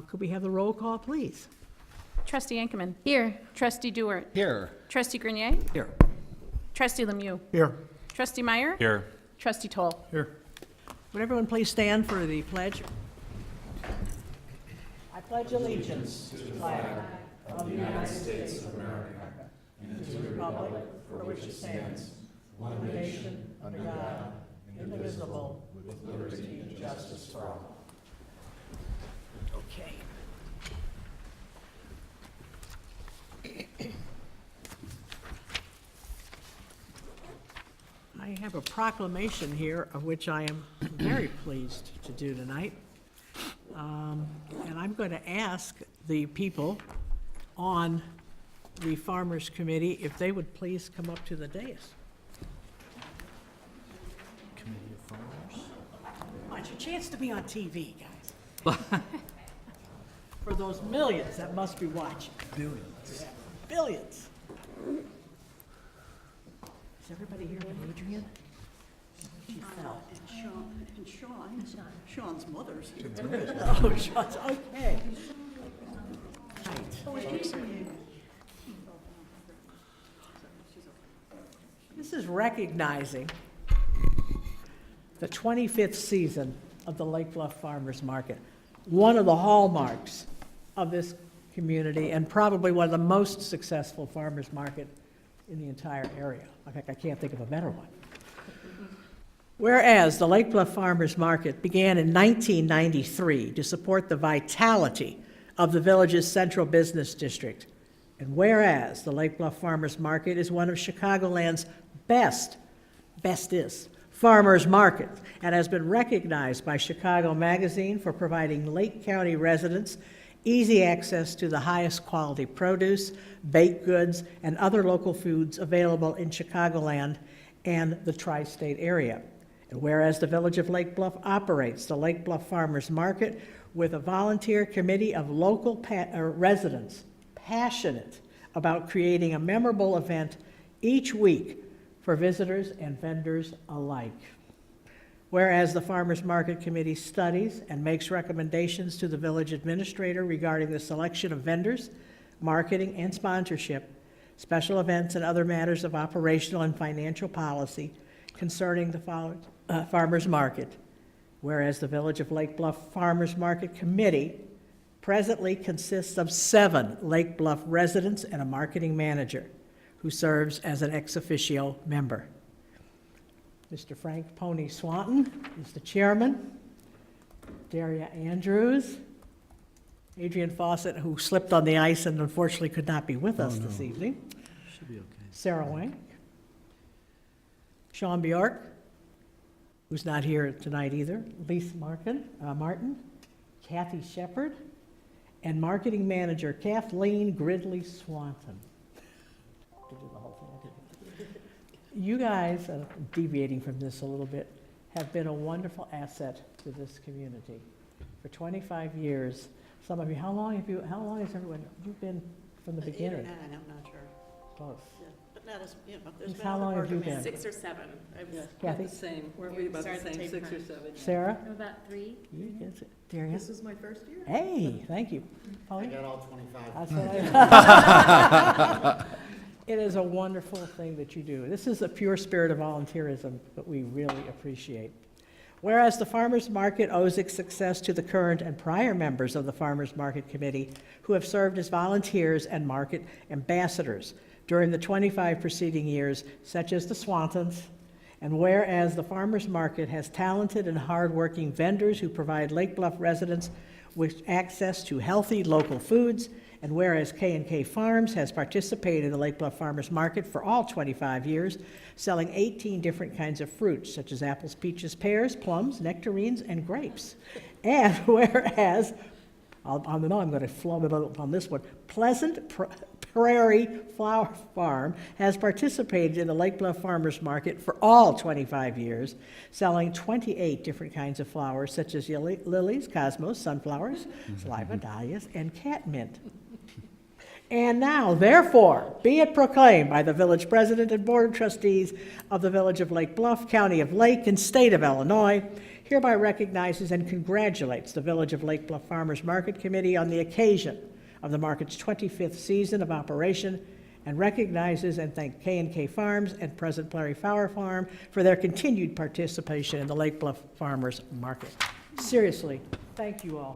Could we have the roll call, please? Trustee Ankerman. Here. Trustee Dewart. Here. Trustee Grenier. Here. Trustee Lemieux. Here. Trustee Meyer. Here. Trustee Toll. Here. Would everyone please stand for the pledge? I pledge allegiance to the flag of the United States of America and to the republic for which it stands, one nation, under God, indivisible, with liberty and justice for all. Okay. I have a proclamation here of which I am very pleased to do tonight. And I'm going to ask the people on the Farmers Committee if they would please come up to the dais. Committee of Farmers. Well, it's your chance to be on TV, guys. For those millions that must be watching. Billions. Billions. Is everybody here with Adrian? She fell. And Sean's mother's. Oh, Sean's, okay. Right. This is recognizing the 25th season of the Lake Bluff Farmers Market, one of the hallmarks of this community and probably one of the most successful farmers market in the entire area. In fact, I can't think of a better one. Whereas the Lake Bluff Farmers Market began in 1993 to support the vitality of the village's central business district, and whereas the Lake Bluff Farmers Market is one of Chicagoland's bestest farmers markets and has been recognized by Chicago Magazine for providing Lake County residents easy access to the highest quality produce, baked goods, and other local foods available in Chicagoland and the tri-state area. And whereas the Village of Lake Bluff operates the Lake Bluff Farmers Market with a volunteer committee of local residents passionate about creating a memorable event each week for visitors and vendors alike. Whereas the Farmers Market Committee studies and makes recommendations to the village administrator regarding the selection of vendors, marketing and sponsorship, special events, and other matters of operational and financial policy concerning the farmers market. Whereas the Village of Lake Bluff Farmers Market Committee presently consists of 7 Lake Bluff residents and a marketing manager who serves as an ex officio member. Mr. Frank Pony Swanton is the chairman. Daria Andrews, Adrian Fawcett, who slipped on the ice and unfortunately could not be with us this evening. Should be okay. Sarah Wang. Sean Bjork, who's not here tonight either. Lisa Martin, Kathy Shepard, and marketing manager Kathleen Gridley Swanton. To do the whole thing, I didn't. You guys, deviating from this a little bit, have been a wonderful asset to this community. For 25 years, some of you, how long has everyone, you've been from the beginning? 8 or 9, I'm not sure. Close. Yeah, but not as, there's Miss, been how other long have you programs. been? 6 or 7. Kathy? The same. Weren't we about the Started same, taking 6 or time. 7? Sarah? About 3. You get it. Daria? This is my first year. Hey, thank you. I Pauline? got all 25. That's what I- It is a wonderful thing that you do. This is a pure spirit of volunteerism that we really appreciate. Whereas the Farmers Market owes its success to the current and prior members of the Farmers Market Committee who have served as volunteers and market ambassadors during the 25 preceding years, such as the Swantons. And whereas the Farmers Market has talented and hardworking vendors who provide Lake Bluff residents with access to healthy local foods, and whereas K&K Farms has participated in the Lake Bluff Farmers Market for all 25 years, selling 18 different kinds of fruits, such as apples, peaches, pears, plums, nectarines, and grapes. And whereas, I'm going to flub it up on this one, Pleasant Prairie Flower Farm has participated in the Lake Bluff Farmers Market for all 25 years, selling 28 different kinds of flowers, such as lilies, cosmos, sunflowers, saliva, dahlias, and catmint. And now, therefore, be it proclaimed by the village president and board of trustees of the Village of Lake Bluff, County of Lake, and State of Illinois, hereby recognizes and congratulates the Village of Lake Bluff Farmers Market Committee on the occasion of the market's 25th season of operation, and recognizes and thank K&K Farms and President Larry Fowler Farm for their continued participation in the Lake Bluff Farmers Market. Seriously, thank you all.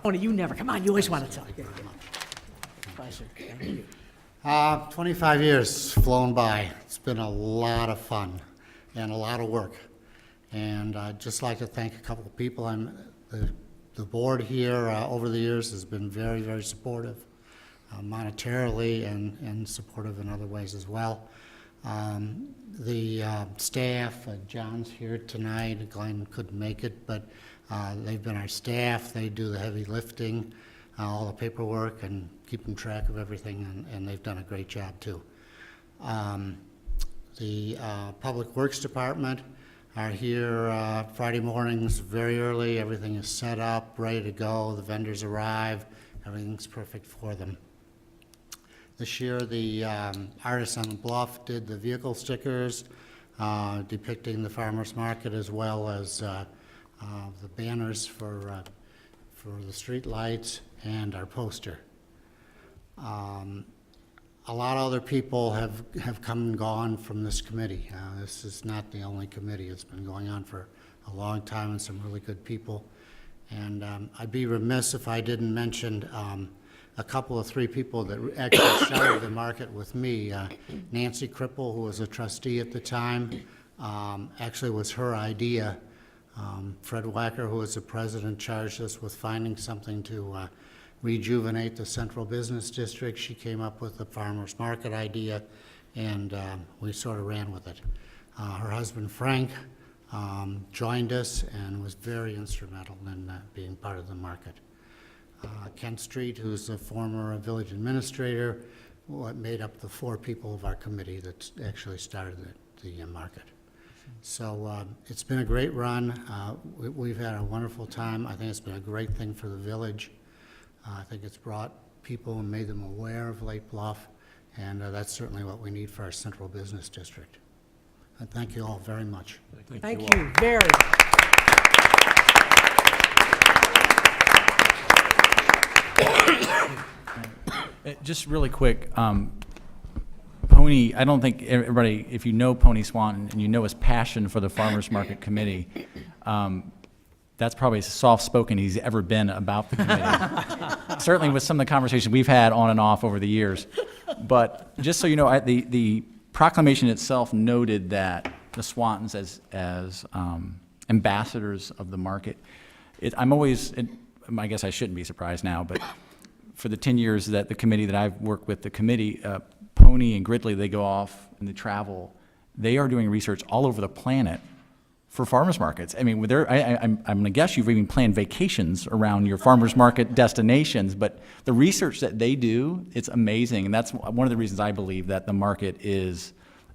Tony, you never, come on, you always want to talk. Pleasure, thank you. 25 years flown by. It's been a lot of fun and a lot of work. And I'd just like to thank a couple of people. The board here over the years has been very, very supportive, monetarily and supportive in other ways as well. The staff, John's here tonight. Glenn couldn't make it, but they've been our staff. They do the heavy lifting, all the paperwork, and keeping track of everything, and they've done a great job too. The Public Works Department are here Friday mornings very early. Everything is set up, ready to go. The vendors arrive. Everything's perfect for them. This year, the artists on the Bluff did the vehicle stickers depicting the farmers market, as well as the banners for the street lights and our poster. A lot of other people have come and gone from this committee. This is not the only committee. It's been going on for a long time, and some really good people. And I'd be remiss if I didn't mention a couple of three people that actually started the market with me. Nancy Cripple, who was a trustee at the time, actually was her idea. Fred Wacker, who was the president, charged us with finding something to rejuvenate the central business district. She came up with the farmers market idea, and we sort of ran with it. Her husband, Frank, joined us and was very instrumental in being part of the market. Ken Street, who's the former village administrator, made up the four people of our committee that actually started the market. So it's been a great run. We've had a wonderful time. I think it's been a great thing for the village. I think it's brought people and made them aware of Lake Bluff, and that's certainly what we need for our central business district. And thank you all very much. Thank you very much. Just really quick, Pony, I don't think everybody, if you know Pony Swanton and you know his passion for the Farmers Market Committee, that's probably as soft-spoken he's ever been about the committee. Certainly with some of the conversations we've had on and off over the years. But just so you know, the proclamation itself noted that the Swantons as ambassadors of the market. I guess I shouldn't be surprised now, but for the 10 years that the committee that I've worked with, the committee, Pony and Gridley, they go off and they travel. They are doing research all over the planet for farmers markets. I mean, I'm going to guess you've even planned vacations around your farmers market destinations, but the research that they do, it's amazing. And that's one of the reasons I believe that the market is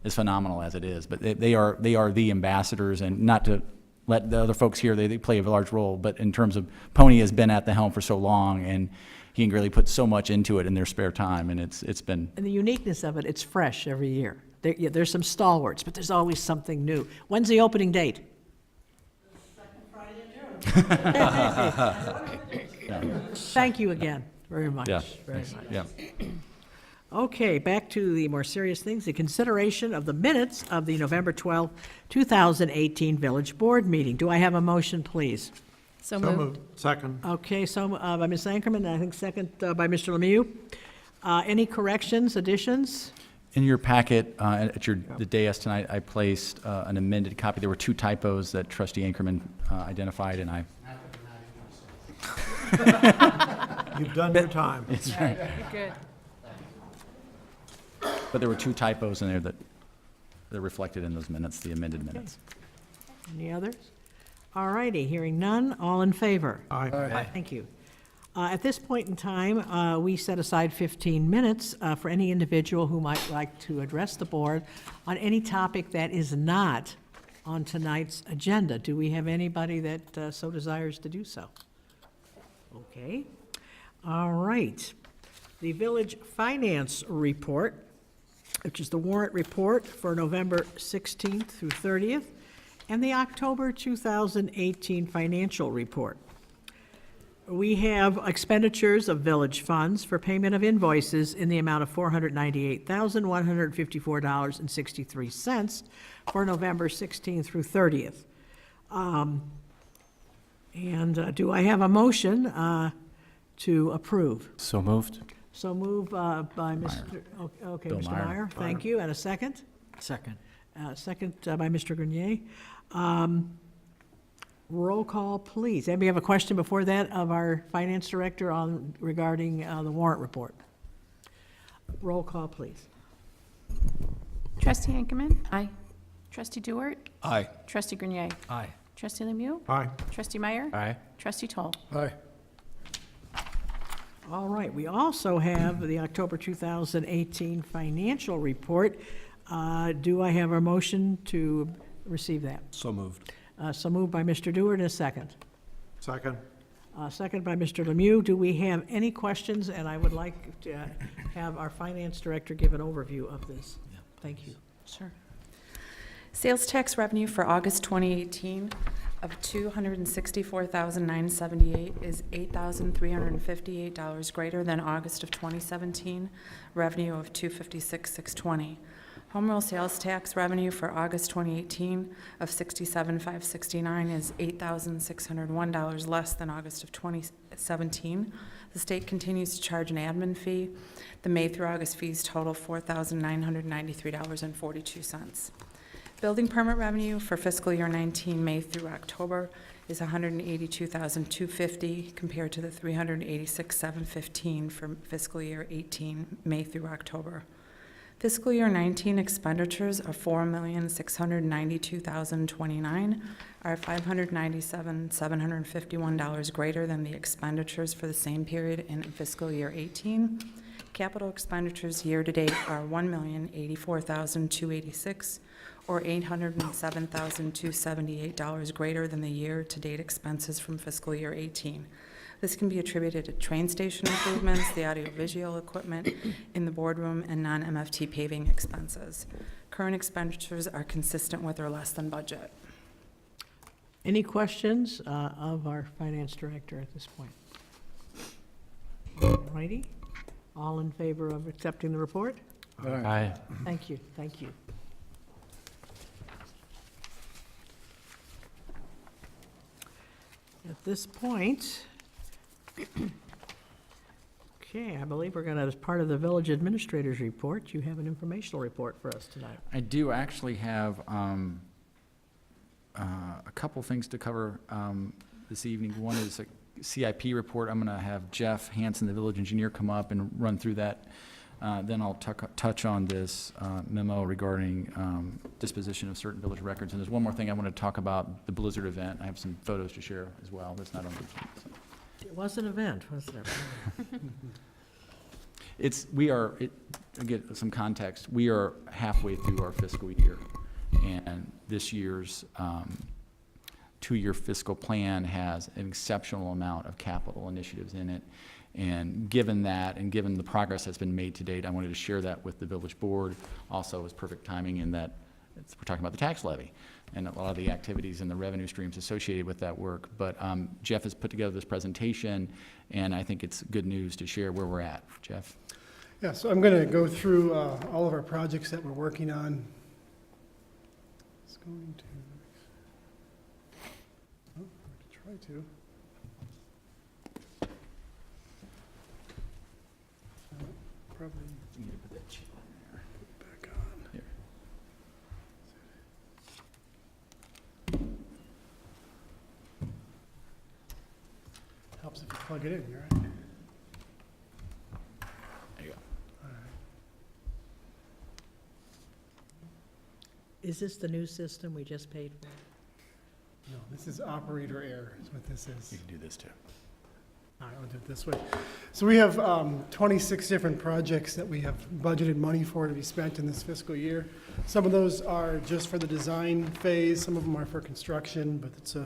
phenomenal as it is. But they are the ambassadors, and not to let the other folks here, they play a large role, but in terms of Pony has been at the helm for so long, and he and Gridley put so much into it in their spare time, and it's been. And the uniqueness of it, it's fresh every year. There's some stalwarts, but there's always something new. When's the opening date? The second Friday in June. Thank you again very much. Yeah, very thanks. much. Yeah. Okay, back to the more serious things, the consideration of the minutes of the November 12, 2018 Village Board meeting. Do I have a motion, please? So moved. Second. Okay, so by Ms. Ankerman, I think second by Mr. Lemieux. Any corrections, additions? In your packet, at the dais tonight, I placed an amended copy. There were two typos that Trustee Ankerman identified, and I. You've done your time. Good. But there were two typos in there that are reflected in those minutes, the amended minutes. Any others? All righty, hearing none, all in favor? Aye. Thank you. At this point in time, we set aside 15 minutes for any individual who might like to address the board on any topic that is not on tonight's agenda. Do we have anybody that so desires to do so? Okay. All right. The Village Finance Report, which is the warrant report for November 16th through 30th, and the October 2018 financial report. We have expenditures of village funds for payment of invoices in the amount of $498,154.63 for November 16th through 30th. Do I have a motion to approve? So moved. So moved by Mr. Okay, Bill Mr. Meyer. Meyer, thank you. And a second? Second. Second by Mr. Grenier. Roll call, please. Anybody have a question before that of our finance director regarding the warrant report? Roll call, please. Trustee Hankerman? Aye. Trustee Dewart? Aye. Trustee Grenier? Aye. Trustee Lemieux? Aye. Trustee Meyer? Aye. Trustee Toll? Aye. All right, we also have the October 2018 financial report. Do I have a motion to receive that? So moved. So moved by Mr. Dewar, and a second. Second. Second by Mr. Lemieux. Do we have any questions? And I would like to have our finance director give an overview of this. Thank you. Sure. Sales tax revenue for August 2018 of $264,978 is $8,358 greater than August of 2017 revenue of $256,620. Home rule sales tax revenue for August 2018 of $67,569 is $8,601 less than August of 2017. The state continues to charge an admin fee. The May through August fees total $4,993.42. Building permit revenue for fiscal year 19 May through October is $182,250 compared to the $386,715 for fiscal year 18 May through October. Fiscal year 19 expenditures of $4,692,029 are $597,751 greater than the expenditures for the same period in fiscal year 18. Capital expenditures year-to-date are $1,084,286, or $807,278 greater than the year-to-date expenses from fiscal year 18. This can be attributed to train station improvements, the audiovisual equipment in the boardroom, and non-MFT paving expenses. Current expenditures are consistent with or less than budget. Any questions of our finance director at this point? All righty. All in favor of accepting the report? Aye. Thank you, thank you. At this point, okay, I believe we're going to, as part of the village administrator's report, you have an informational report for us tonight. I do actually have a couple things to cover this evening. One is a CIP report. I'm going to have Jeff Hansen, the village engineer, come up and run through that. Then I'll touch on this memo regarding disposition of certain village records. And there's one more thing I want to talk about, the Blizzard event. I have some photos to share as well. That's not on the agenda. So. It was an event, wasn't it? To get some context, we are halfway through our fiscal year. And this year's two-year fiscal plan has an exceptional amount of capital initiatives in it. And given that, and given the progress that's been made to date, I wanted to share that with the village board. Also, it was perfect timing in that we're talking about the tax levy and a lot of the activities and the revenue streams associated with that work. But Jeff has put together this presentation, and I think it's good news to share where we're at. Jeff? Yeah, so I'm going to go through all of our projects that we're working on. It's going to, I'm going to try to. Probably You need to put that chip on there. put it back on. Here. Helps if you plug it in, you're right. There you go. All right. Is this the new system we just paid for? No, this is operator error is what this is. You can do this too. All right, I'll do it this way. So we have 26 different projects that we have budgeted money for to be spent in this fiscal year. Some of those are just for the design phase, some of them are for construction, but it's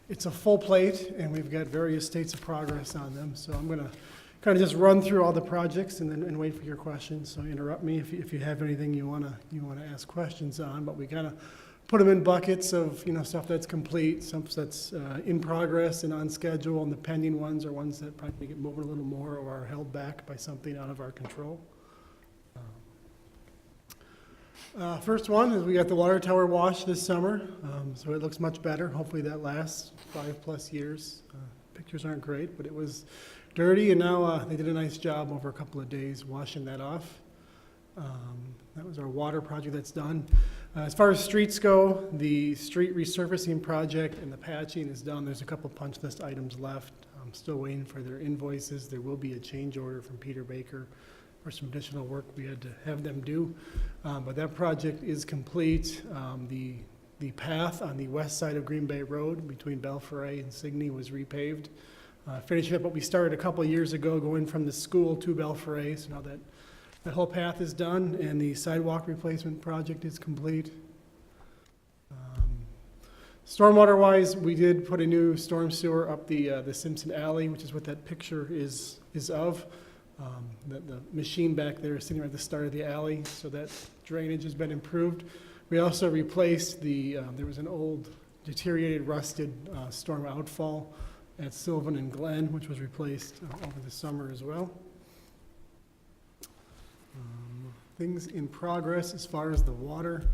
It's a full plate, and we've got various states of progress on them. So I'm going to kind of just run through all the projects and wait for your questions. So interrupt me if you have anything you want to ask questions on. But we kind of put them in buckets of, stuff that's complete, stuff that's in progress and on schedule, and the pending ones are ones that probably get moving a little more or are held back by something out of our control. First one is we got the water tower wash this summer, so it looks much better. Hopefully that lasts 5+ years. Pictures aren't great, but it was dirty, and now they did a nice job over a couple of days washing that off. That was our water project that's done. As far as streets go, the street resurfacing project and the patching is done. There's a couple punch list items left. I'm still waiting for their invoices. There will be a change order from Peter Baker for some additional work we had to have them do. But that project is complete. The path on the west side of Green Bay Road between Belforet and Signey was repaved. Finishing up what we started a couple of years ago, going from the school to Belforet. So now that whole path is done, and the sidewalk replacement project is complete. Stormwater-wise, we did put a new storm sewer up the Simpson Alley, which is what that picture is of. The machine back there is sitting right at the start of the alley, so that drainage has been improved. We also replaced there was an old deteriorated, rusted storm outfall at Sylvan and Glen, which was replaced over the summer as well. Things in progress as far as the water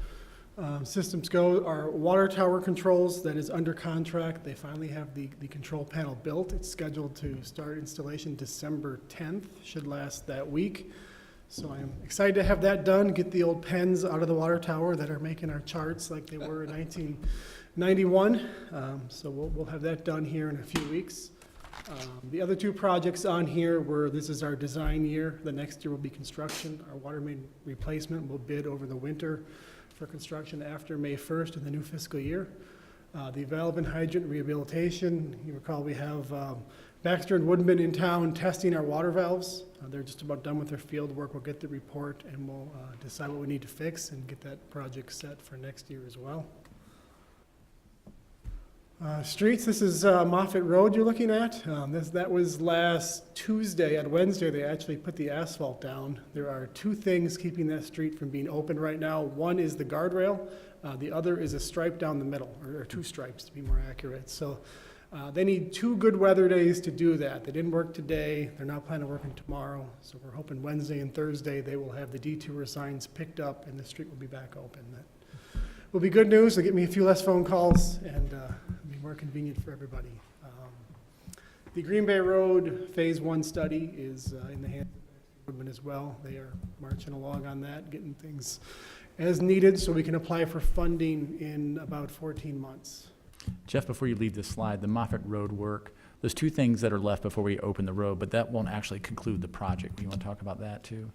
systems go. Our water tower controls, that is under contract. They finally have the control panel built. It's scheduled to start installation December 10th, should last that week. So I'm excited to have that done, get the old pens out of the water tower that are making our charts like they were in 1991. So we'll have that done here in a few weeks. The other two projects on here this is our design year. The next year will be construction. Our water main replacement will bid over the winter for construction after May 1st in the new fiscal year. The valve and hydrant rehabilitation, you recall we have Baxter and Woodman in town testing our water valves. They're just about done with their field work. We'll get the report and we'll decide what we need to fix and get that project set for next year as well. Streets, this is Moffett Road you're looking at. That was last Tuesday. On Wednesday, they actually put the asphalt down. There are two things keeping that street from being open right now. One is the guardrail. The other is a stripe down the middle, or two stripes to be more accurate. So they need 2 good weather days to do that. They didn't work today. They're not planning on working tomorrow. So we're hoping Wednesday and Thursday they will have the detour signs picked up and the street will be back open. That will be good news. It'll get me a few less phone calls and be more convenient for everybody. The Green Bay Road Phase 1 study is in the hands of Woodman as well. They are marching along on that, getting things as needed so we can apply for funding in about 14 months. Jeff, before you leave this slide, the Moffett Road work, there's 2 things that are left before we open the road, but that won't actually conclude the project. You want to talk about that too?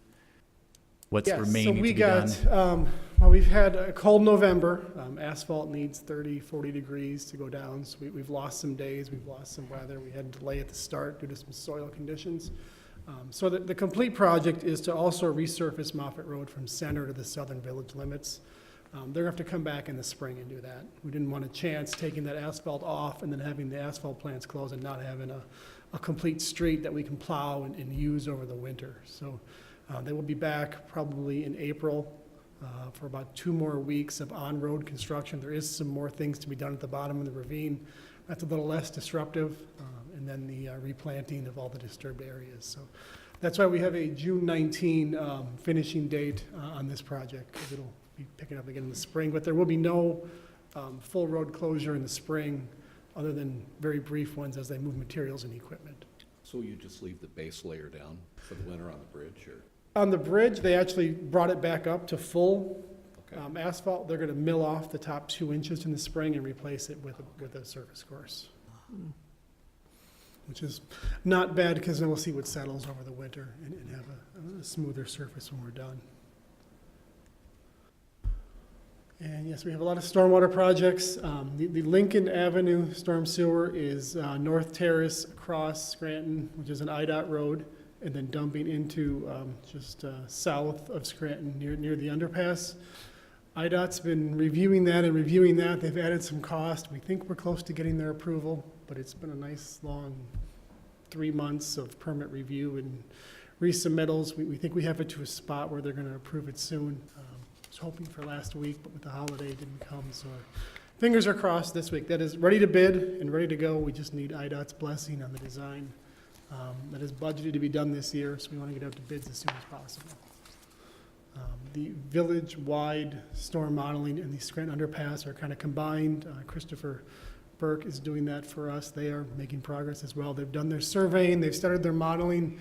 What's remaining to be done? Well, we've had a cold November. Asphalt needs 30, 40 degrees to go down, so we've lost some days, we've lost some weather. We had a delay at the start due to some soil conditions. So the complete project is to also resurface Moffett Road from center to the southern village limits. They're going to have to come back in the spring and do that. We didn't want a chance taking that asphalt off and then having the asphalt plants closed and not having a complete street that we can plow and use over the winter. So they will be back probably in April for about 2 more weeks of on-road construction. There is some more things to be done at the bottom of the ravine. That's a little less disruptive, and then the replanting of all the disturbed areas. So that's why we have a June 19 finishing date on this project, because it'll be picking up again in the spring. But there will be no full road closure in the spring, other than very brief ones as they move materials and equipment. So you just leave the base layer down for the winter on the bridge, or? On the bridge, they actually brought it back up to full Okay. asphalt. They're going to mill off the top 2 inches in the spring and replace it with a surface course, which is not bad because then we'll see what settles over the winter and have a smoother surface when we're done. And yes, we have a lot of stormwater projects. The Lincoln Avenue storm sewer is North Terrace across Scranton, which is an IDOT road, and then dumping into just south of Scranton near the underpass. IDOT's been reviewing that and reviewing that. They've added some cost. We think we're close to getting their approval, but it's been a nice, long 3 months of permit review and resubmittals. We think we have it to a spot where they're gonna approve it soon. I was hoping for last week, but with the holiday, it didn't come, so fingers are crossed this week. That is ready to bid and ready to go. We just need IDOT's blessing on the design. That is budgeted to be done this year, so we want to get out to bids as soon as possible. The village-wide storm modeling and the Scranton underpass are kind of combined. Christopher Burke is doing that for us. They are making progress as well. They've done their surveying, they've started their modeling.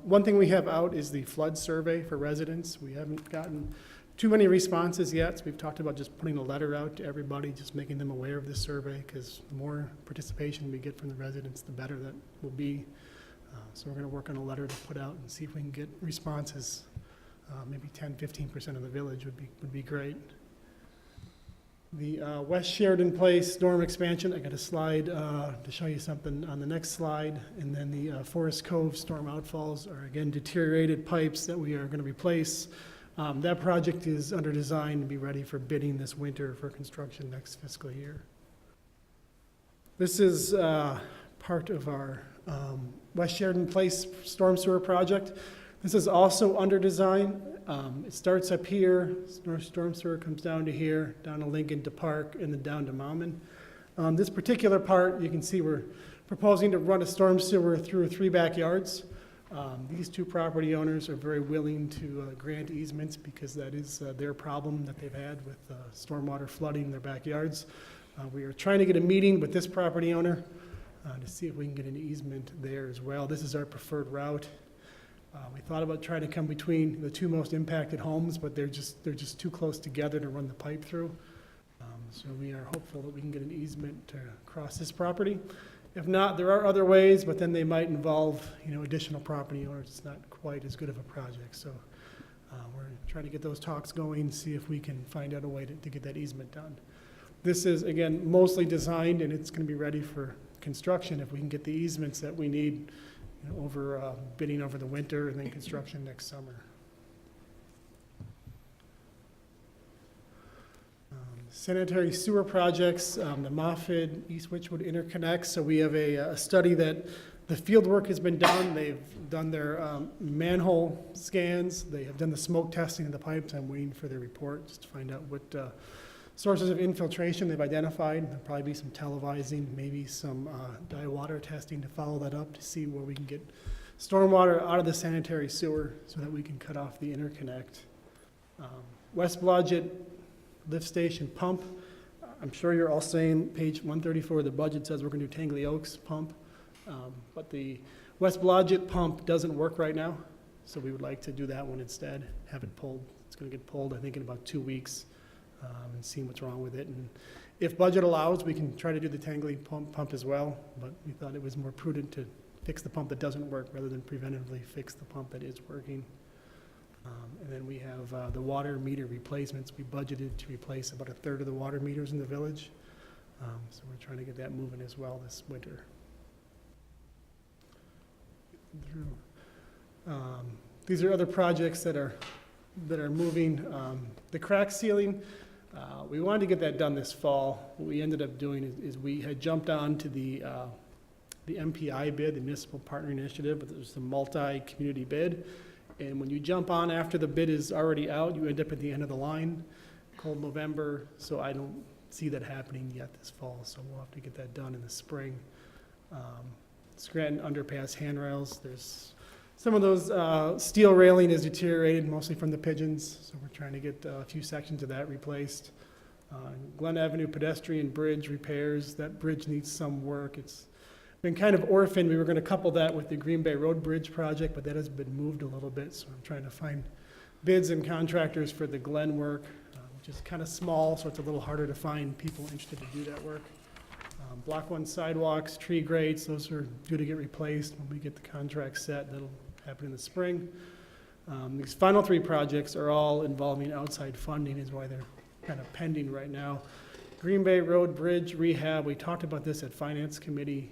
One thing we have out is the flood survey for residents. We haven't gotten too many responses yet, so we've talked about just putting a letter out to everybody, just making them aware of this survey, because the more participation we get from the residents, the better that will be. So we're gonna work on a letter to put out and see if we can get responses. Maybe 10–15% of the village would be great. The West Sheridan Place storm expansion, I got a slide to show you something on the next slide. And then the Forest Cove storm outfalls are again deteriorated pipes that we are gonna replace. That project is under design to be ready for bidding this winter for construction next fiscal year. This is part of our West Sheridan Place storm sewer project. This is also under design. It starts up here, storm sewer comes down to here, down to Lincoln to Park, and then down to Maumon. This particular part, you can see we're proposing to run a storm sewer through 3 backyards. These 2 property owners are very willing to grant easements because that is their problem that they've had with stormwater flooding in their backyards. We are trying to get a meeting with this property owner to see if we can get an easement there as well. This is our preferred route. We thought about trying to come between the 2 most impacted homes, but they're just too close together to run the pipe through. So we are hopeful that we can get an easement to cross this property. If not, there are other ways, but then they might involve, additional property owners. It's not quite as good of a project. So we're trying to get those talks going, see if we can find out a way to get that easement done. This is, again, mostly designed, and it's going to be ready for construction if we can get the easements that we need over bidding over the winter and then construction next summer. Sanitary sewer projects, the Moffett East Witchwood interconnect. So we have a study that the field work has been done. They've done their manhole scans. They have done the smoke testing of the pipes. I'm waiting for their report just to find out what sources of infiltration they've identified. There'll probably be some televising, maybe some dye water testing to follow that up to see where we can get stormwater out of the sanitary sewer so that we can cut off the interconnect. West Blodgett lift station pump. I'm sure you're all saying page 134 of the budget says we're going to do Tangley Oaks pump, but the West Blodgett pump doesn't work right now, so we would like to do that one instead, have it pulled. It's going to get pulled, I think, in about 2 weeks. And see what's wrong with it. And if budget allows, we can try to do the Tangley pump as well, but we thought it was more prudent to fix the pump that doesn't work rather than preventively fix the pump that is working. And then we have the water meter replacements. We budgeted to replace about 1/3 of the water meters in the village. So we're trying to get that moving as well this winter. These are other projects that are moving. The crack sealing, we wanted to get that done this fall. What we ended up doing is we had jumped on to the MPI bid, the Municipal Partner Initiative, but there's a multi-community bid. And when you jump on after the bid is already out, you end up at the end of the line, cold November. So I don't see that happening yet this fall. So we'll have to get that done in the spring. Scranton underpass handrails, there's some of those steel railing is deteriorated, mostly from the pigeons, so we're trying to get a few sections of that replaced. Glen Avenue pedestrian bridge repairs, that bridge needs some work. It's been kind of orphaned. We were going to couple that with the Green Bay Road Bridge project, but that has been moved a little bit, so I'm trying to find bids and contractors for the Glen work, which is kind of small, so it's a little harder to find people interested to do that work. Block 1 sidewalks, tree grates, those are due to get replaced when we get the contract set. That'll happen in the spring. These final 3 projects are all involving outside funding, is why they're kind of pending right now. Green Bay Road Bridge rehab, we talked about this at Finance Committee,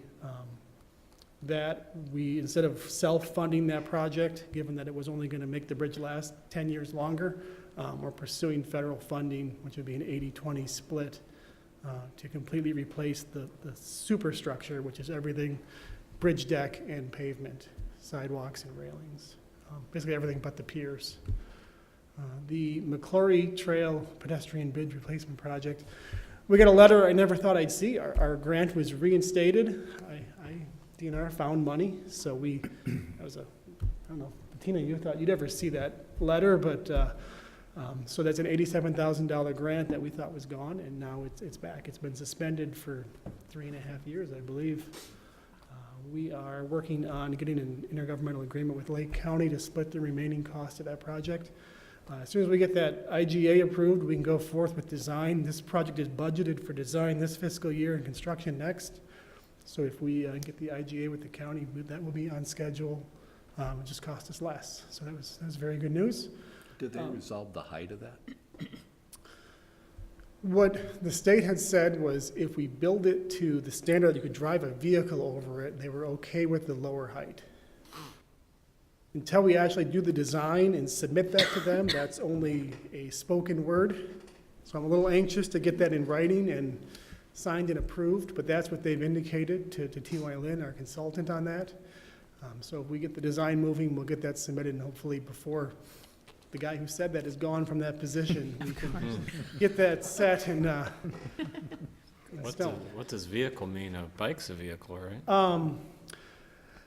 that we, instead of self-funding that project, given that it was only going to make the bridge last 10 years longer, We're pursuing federal funding, which would be an 80-20 split, to completely replace the superstructure, which is everything, bridge deck and pavement, sidewalks and railings, basically everything but the piers. The McClory Trail pedestrian bridge replacement project, we got a letter I never thought I'd see. Our grant was reinstated. DNR found money, so that was I don't know, Tina, you thought you'd ever see that letter, but, so that's an $87,000 grant that we thought was gone, and now it's back. It's been suspended for 3.5 years, I believe. We are working on getting an intergovernmental agreement with Lake County to split the remaining cost of that project. As soon as we get that IGA approved, we can go forth with design. This project is budgeted for design this fiscal year and construction next. So if we get the IGA with the county, that will be on schedule. It just cost us less. So that was very good news. Did they resolve the height of that? What the state had said was if we build it to the standard that you could drive a vehicle over it, they were okay with the lower height. Until we actually do the design and submit that to them, that's only a spoken word. So I'm a little anxious to get that in writing and signed and approved, but that's what they've indicated to T.Y. Lin, our consultant on that. So if we get the design moving, we'll get that submitted, and hopefully before the guy who said that is gone from that position, we can get that set and stone. What does vehicle mean? A bike's a vehicle, right?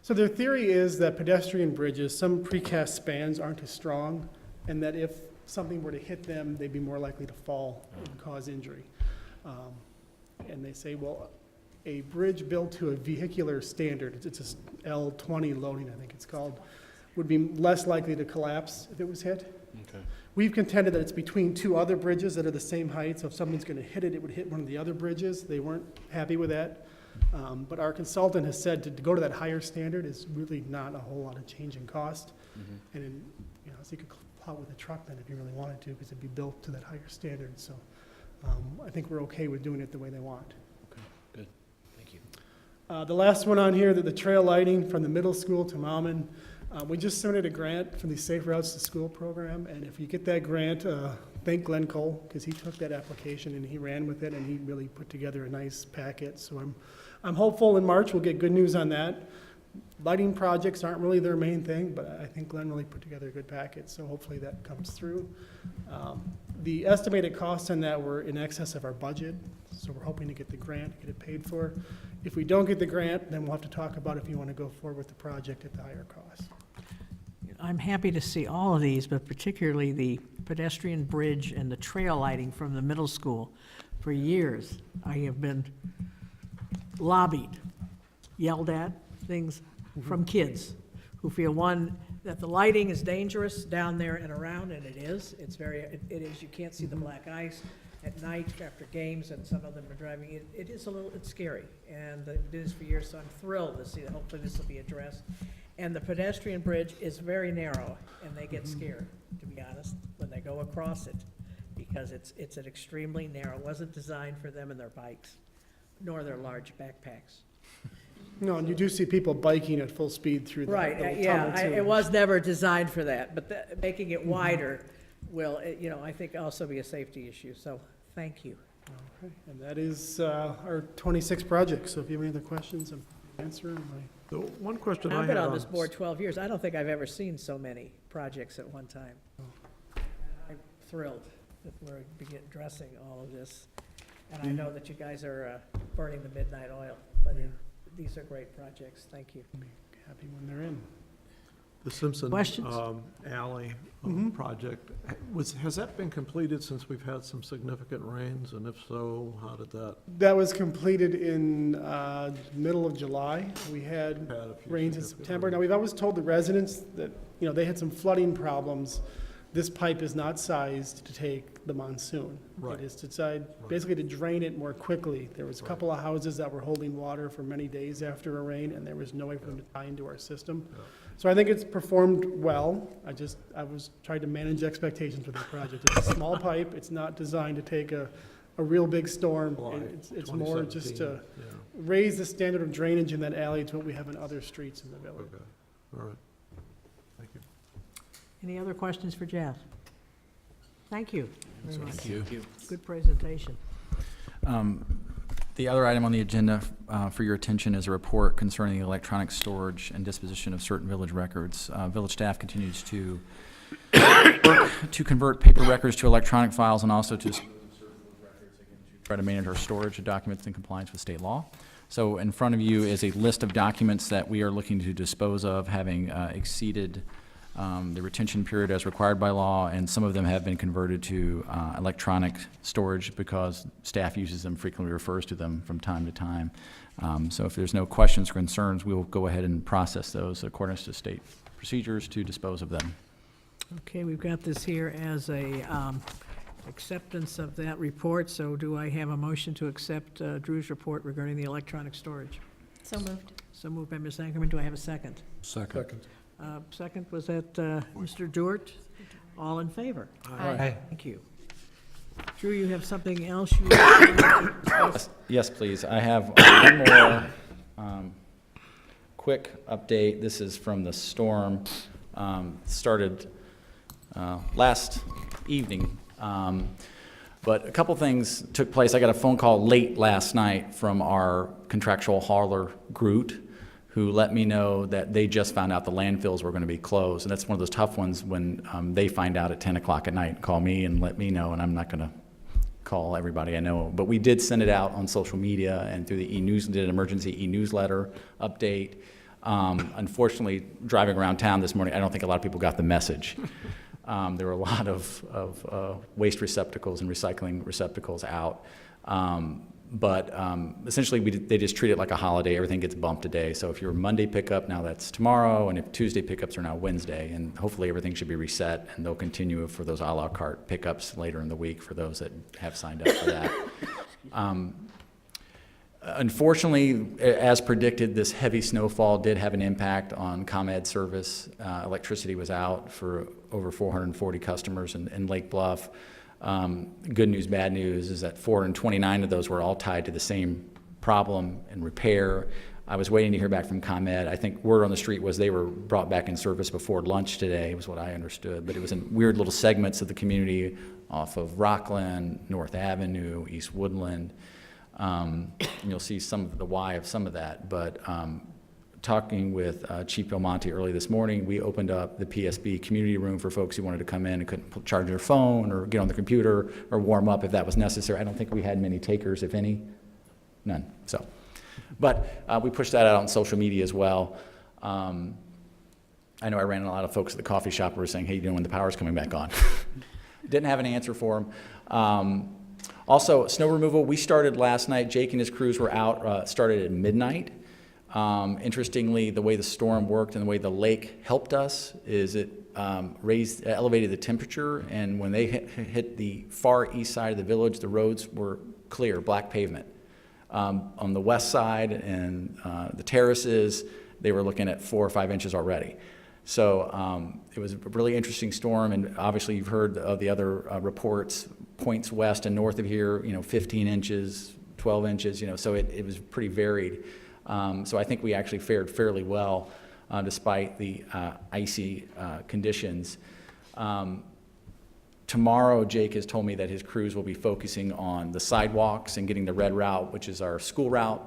So their theory is that pedestrian bridges, some precast spans aren't as strong, and that if something were to hit them, they'd be more likely to fall and cause injury. And they say, well, a bridge built to a vehicular standard, it's a L20 loading, I think it's called, would be less likely to collapse if it was hit. Okay. We've contended that it's between two other bridges that are the same height, so if something's gonna hit it, it would hit one of the other bridges. They weren't happy with that. But our consultant has said to go to that higher standard is really not a whole lot of change in cost. And in, so you could plow with a truck then if you really wanted to, because it'd be built to that higher standard. So I think we're okay with doing it the way they want. Okay, good. Thank you. The last one on here, the trail lighting from the middle school to Maumon. We just submitted a grant from the Safe Routes to School program, and if you get that grant, thank Glenn Cole, because he took that application and he ran with it, and he really put together a nice packet. So I'm hopeful in March we'll get good news on that. Lighting projects aren't really their main thing, but I think Glenn really put together a good packet, so hopefully that comes through. The estimated costs on that were in excess of our budget, so we're hoping to get the grant, get it paid for. If we don't get the grant, then we'll have to talk about if you want to go forward with the project at the higher cost. I'm happy to see all of these, but particularly the pedestrian bridge and the trail lighting from the middle school. For years, I have been lobbied, yelled at, things from kids who feel, one, that the lighting is dangerous down there and around, and it is. It is, you can't see the black ice at night after games, and some of them are driving. It is it's scary, and it is for years, so I'm thrilled to see that hopefully this will be addressed. And the pedestrian bridge is very narrow, and they get scared, to be honest, when they go across it, because it's an extremely narrow, it wasn't designed for them and their bikes, nor their large backpacks. No, and you do see people biking at full speed through that Right, little yeah, tunnel, too. it was never designed for that, but making it wider will, I think also be a safety issue, so thank you. Okay, and that is our 26 projects, so if you have any other questions, I'm answering them. The one question I I've had been on this board 12 years, I don't think I've ever seen so many projects at one time. I'm thrilled that we're addressing all of this, and I know that you guys are burning the midnight oil, but these are great projects, thank you. Be happy when they're in. The Simpson Questions? Alley project, has that been completed since we've had some significant rains? And if so, how did that? That was completed in middle of July. We had Had a few rains in significant September. rains. Now, we've always told the residents that, they had some flooding problems. This pipe is not sized to take the monsoon. Right. It is basically to drain it more quickly. There was a couple of houses that were holding water for many days after a rain, and there was no way for them to tie into our system. Yeah. So I think it's performed well. I was trying to manage expectations with this project. It's a small pipe. It's not designed to take a real big storm. July It's more just to 2017, raise the standard of drainage in that alley to what we have in other streets in the yeah. village. Okay, all right. Thank you. Any other questions for Jeff? Thank you very much. Thank you. Good presentation. The other item on the agenda for your attention is a report concerning the electronic storage and disposition of certain village records. Village staff continues to work to convert paper records to electronic files and also to try to manage our storage of documents in compliance with state law. So in front of you is a list of documents that we are looking to dispose of, having exceeded the retention period as required by law, and some of them have been converted to electronic storage because staff uses them, frequently refers to them from time to time. So if there's no questions or concerns, we will go ahead and process those according to state procedures to dispose of them. Okay, we've got this here as a acceptance of that report, so do I have a motion to accept Drew's report regarding the electronic storage? So moved. So moved by Ms. Ankerman. Do I have a second? Second. Second, was that Mr. Dewart? All in favor? Aye. Thank you. Drew, you have something else you would like to discuss? Yes, please. I have one more quick update. This is from the storm. Started last evening. But a couple things took place. I got a phone call late last night from our contractual hauler, Groot, who let me know that they just found out the landfills were going to be closed. And that's one of those tough ones when they find out at 10 o'clock at night and call me and let me know, and I'm not going to call everybody I know. But we did send it out on social media and through the did an emergency e-newsletter update. Unfortunately, driving around town this morning, I don't think a lot of people got the message. There were a lot of waste receptacles and recycling receptacles out. But essentially, they just treat it like a holiday. Everything gets bumped a day. So if you're Monday pickup, now that's tomorrow, and if Tuesday pickups are now Wednesday, and hopefully everything should be reset, and they'll continue for those a la carte pickups later in the week for those that have signed up for that. Unfortunately, as predicted, this heavy snowfall did have an impact on ComEd service. Electricity was out for over 440 customers in Lake Bluff. Good news, bad news is that 429 of those were all tied to the same problem and repair. I was waiting to hear back from ComEd. I think word on the street was they were brought back in service before lunch today, was what I understood. But it was in weird little segments of the community off of Rockland, North Avenue, East Woodland. And you'll see some of the why of some of that. But talking with Chief Belmonte early this morning, we opened up the PSB community room for folks who wanted to come in and couldn't charge their phone or get on the computer or warm up if that was necessary. I don't think we had many takers, if any. None. So, but we pushed that out on social media as well. I know I ran into a lot of folks at the coffee shop who were saying, hey, you know when the power's coming back on? Didn't have an answer for them. Also, snow removal, we started last night. Jake and his crews were out, started at midnight. Interestingly, the way the storm worked and the way the lake helped us is it elevated the temperature, and when they hit the far east side of the village, the roads were clear, black pavement. On the west side and the terraces, they were looking at 4 or 5 inches already. So it was a really interesting storm, and obviously you've heard of the other reports, points west and north of here, 15 inches, 12 inches, so it was pretty varied. So I think we actually fared fairly well despite the icy conditions. Tomorrow, Jake has told me that his crews will be focusing on the sidewalks and getting the red route, which is our school route,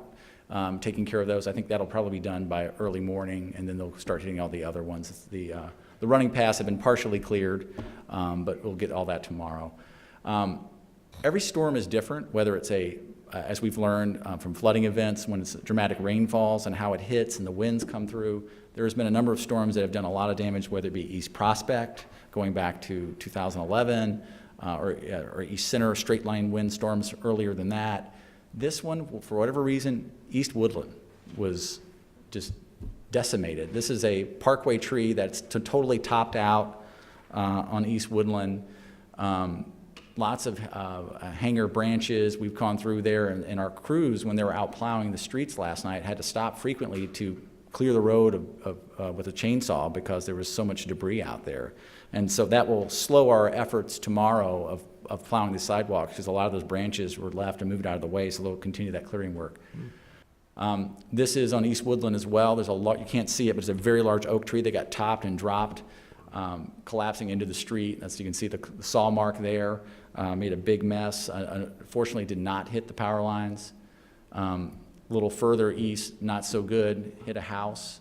taking care of those. I think that'll probably be done by early morning, and then they'll start hitting all the other ones. The running paths have been partially cleared, but we'll get all that tomorrow. Every storm is different, whether it's as we've learned from flooding events, when it's dramatic rainfalls and how it hits and the winds come through. There's been a number of storms that have done a lot of damage, whether it be East Prospect, going back to 2011, or East Center, straight line wind storms earlier than that. This one, for whatever reason, East Woodland was just decimated. This is a parkway tree that's totally topped out on East Woodland. Lots of hanger branches. We've gone through there, and our crews, when they were out plowing the streets last night, had to stop frequently to clear the road with a chainsaw because there was so much debris out there. And so that will slow our efforts tomorrow of plowing the sidewalks, because a lot of those branches were left and moved out of the way, so they'll continue that clearing work. This is on East Woodland as well. There's a lot, you can't see it, but it's a very large oak tree that got topped and dropped. collapsing into the street. As you can see, the saw mark there made a big mess. Unfortunately, did not hit the power lines. A little further east, not so good, hit a house.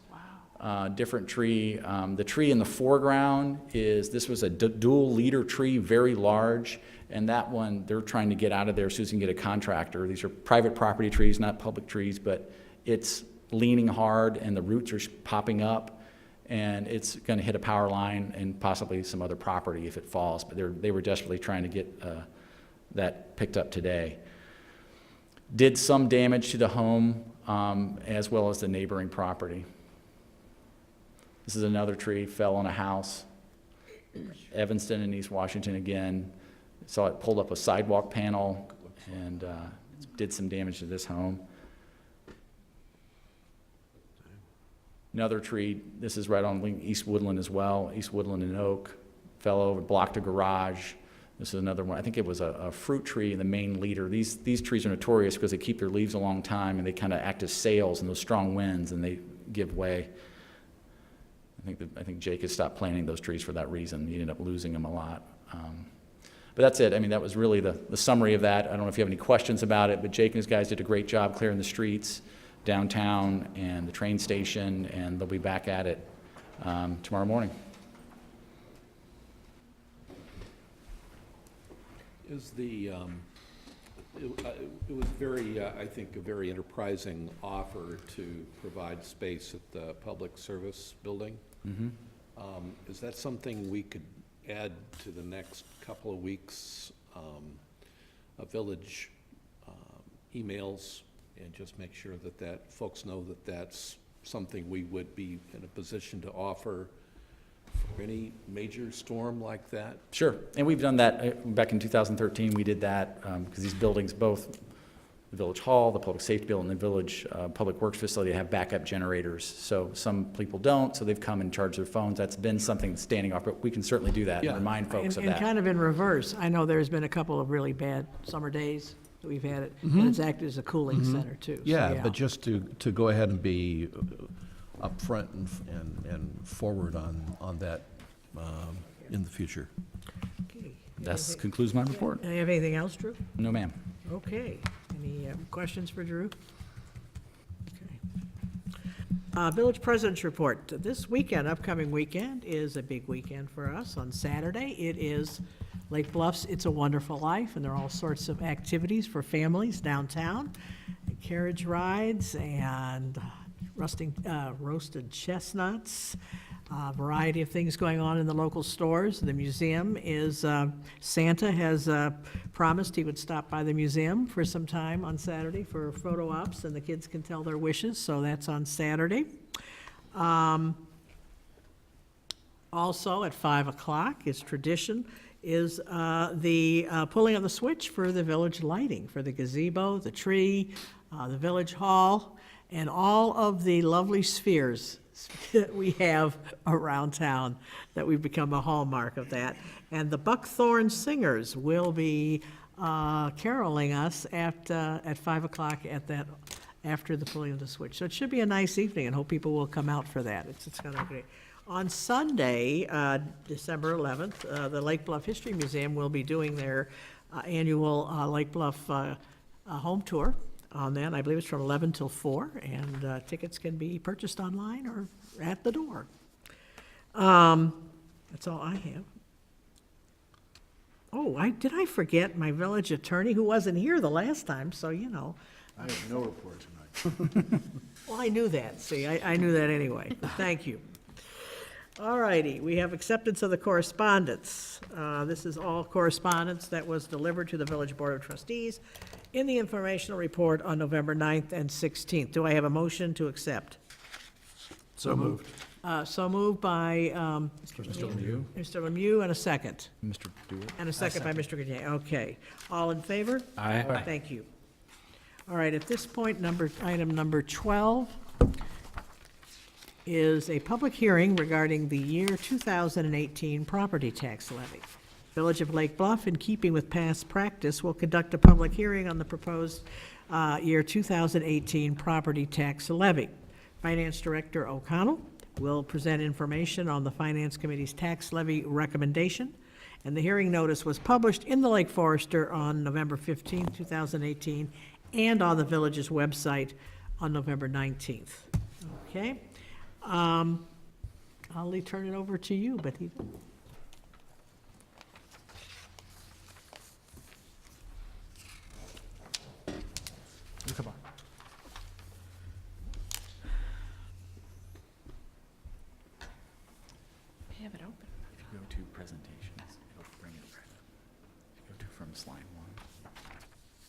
Different tree. The tree in the foreground this was a dual leader tree, very large, and that one, they're trying to get out of there as soon as you can get a contractor. These are private property trees, not public trees, but it's leaning hard and the roots are popping up, and it's gonna hit a power line and possibly some other property if it falls, but they were desperately trying to get that picked up today. Did some damage to the home as well as the neighboring property. This is another tree, fell on a house. Evanston and East Washington again. Saw it pulled up a sidewalk panel and did some damage to this home. Another tree, this is right on East Woodland as well, East Woodland and Oak. Fell over, blocked a garage. This is another one. I think it was a fruit tree, the main leader. These trees are notorious because they keep their leaves a long time and they kind of act as sails in those strong winds and they give way. I think Jake has stopped planting those trees for that reason. He ended up losing them a lot. But that's it. I mean, that was really the summary of that. I don't know if you have any questions about it, but Jake and his guys did a great job clearing the streets downtown and the train station, and they'll be back at it tomorrow morning. Is it was very, I think, a very enterprising offer to provide space at the public service building. Mm-hmm. Is that something we could add to the next couple of weeks, village emails, and just make sure that folks know that that's something we would be in a position to offer for any major storm like that? Sure, and we've done that back in 2013. We did that because these buildings, both the Village Hall, the Public Safety Building, and the Village Public Works Facility have backup generators. So some people don't, so they've come and charged their phones. That's been something that's standing off, but we can certainly do that and remind folks of And that. kind of in reverse, I know there's been a couple of really bad summer days that we've had it, and it's acted as a cooling center too. So, Yeah, but just to go ahead and be upfront and forward on that in the future. Okay. That concludes my report. Do you have anything else, Drew? No, ma'am. Okay. Any questions for Drew? Okay. Village President's Report. This weekend, upcoming weekend, is a big weekend for us. On Saturday, it is Lake Bluff's It's a Wonderful Life, and there are all sorts of activities for families downtown, carriage rides and roasted chestnuts, a variety of things going on in the local stores. The museum is, Santa has promised he would stop by the museum for some time on Saturday for photo ops, and the kids can tell their wishes, so that's on Saturday. Also, at 5 o'clock, is tradition, is the pulling of the switch for the village lighting, for the gazebo, the tree, the village hall, and all of the lovely spheres that we have around town, that we've become a hallmark of that. And the Buckthorn Singers will be caroling us at 5 o'clock after the pulling of the switch. So it should be a nice evening, and hope people will come out for that. It's going to be great. On Sunday, December 11th, the Lake Bluff History Museum will be doing their annual Lake Bluff home tour on that. I believe it's from 11 till 4, and tickets can be purchased online or at the door. That's all I have. Oh, did I forget my village attorney, who wasn't here the last time, so, you know. I have no report tonight. Well, I knew that, see, I knew that anyway, but thank you. All righty, we have acceptance of the correspondence. This is all correspondence that was delivered to the Village Board of Trustees in the informational report on November 9th and 16th. Do I have a motion to accept? So moved. So moved by Mr. Lemieux? Mr. Lemieux, and a second. Mr. Stewart? And a second by Mr. Gagné. Okay. All in favor? Aye. Thank you. All right, at this point, item number 12 is a public hearing regarding the year 2018 property tax levy. Village of Lake Bluff, in keeping with past practice, will conduct a public hearing on the proposed year 2018 property tax levy. Finance Director O'Connell, will present information on the Finance Committee's tax levy recommendation, and the hearing notice was published in the Lake Forester on November 15, 2018, and on the village's website on November 19th. Okay? I'll turn it over to you, Betty. Come on. Have it open. If you go to presentations, it'll bring it right up. If you go to from slide 1,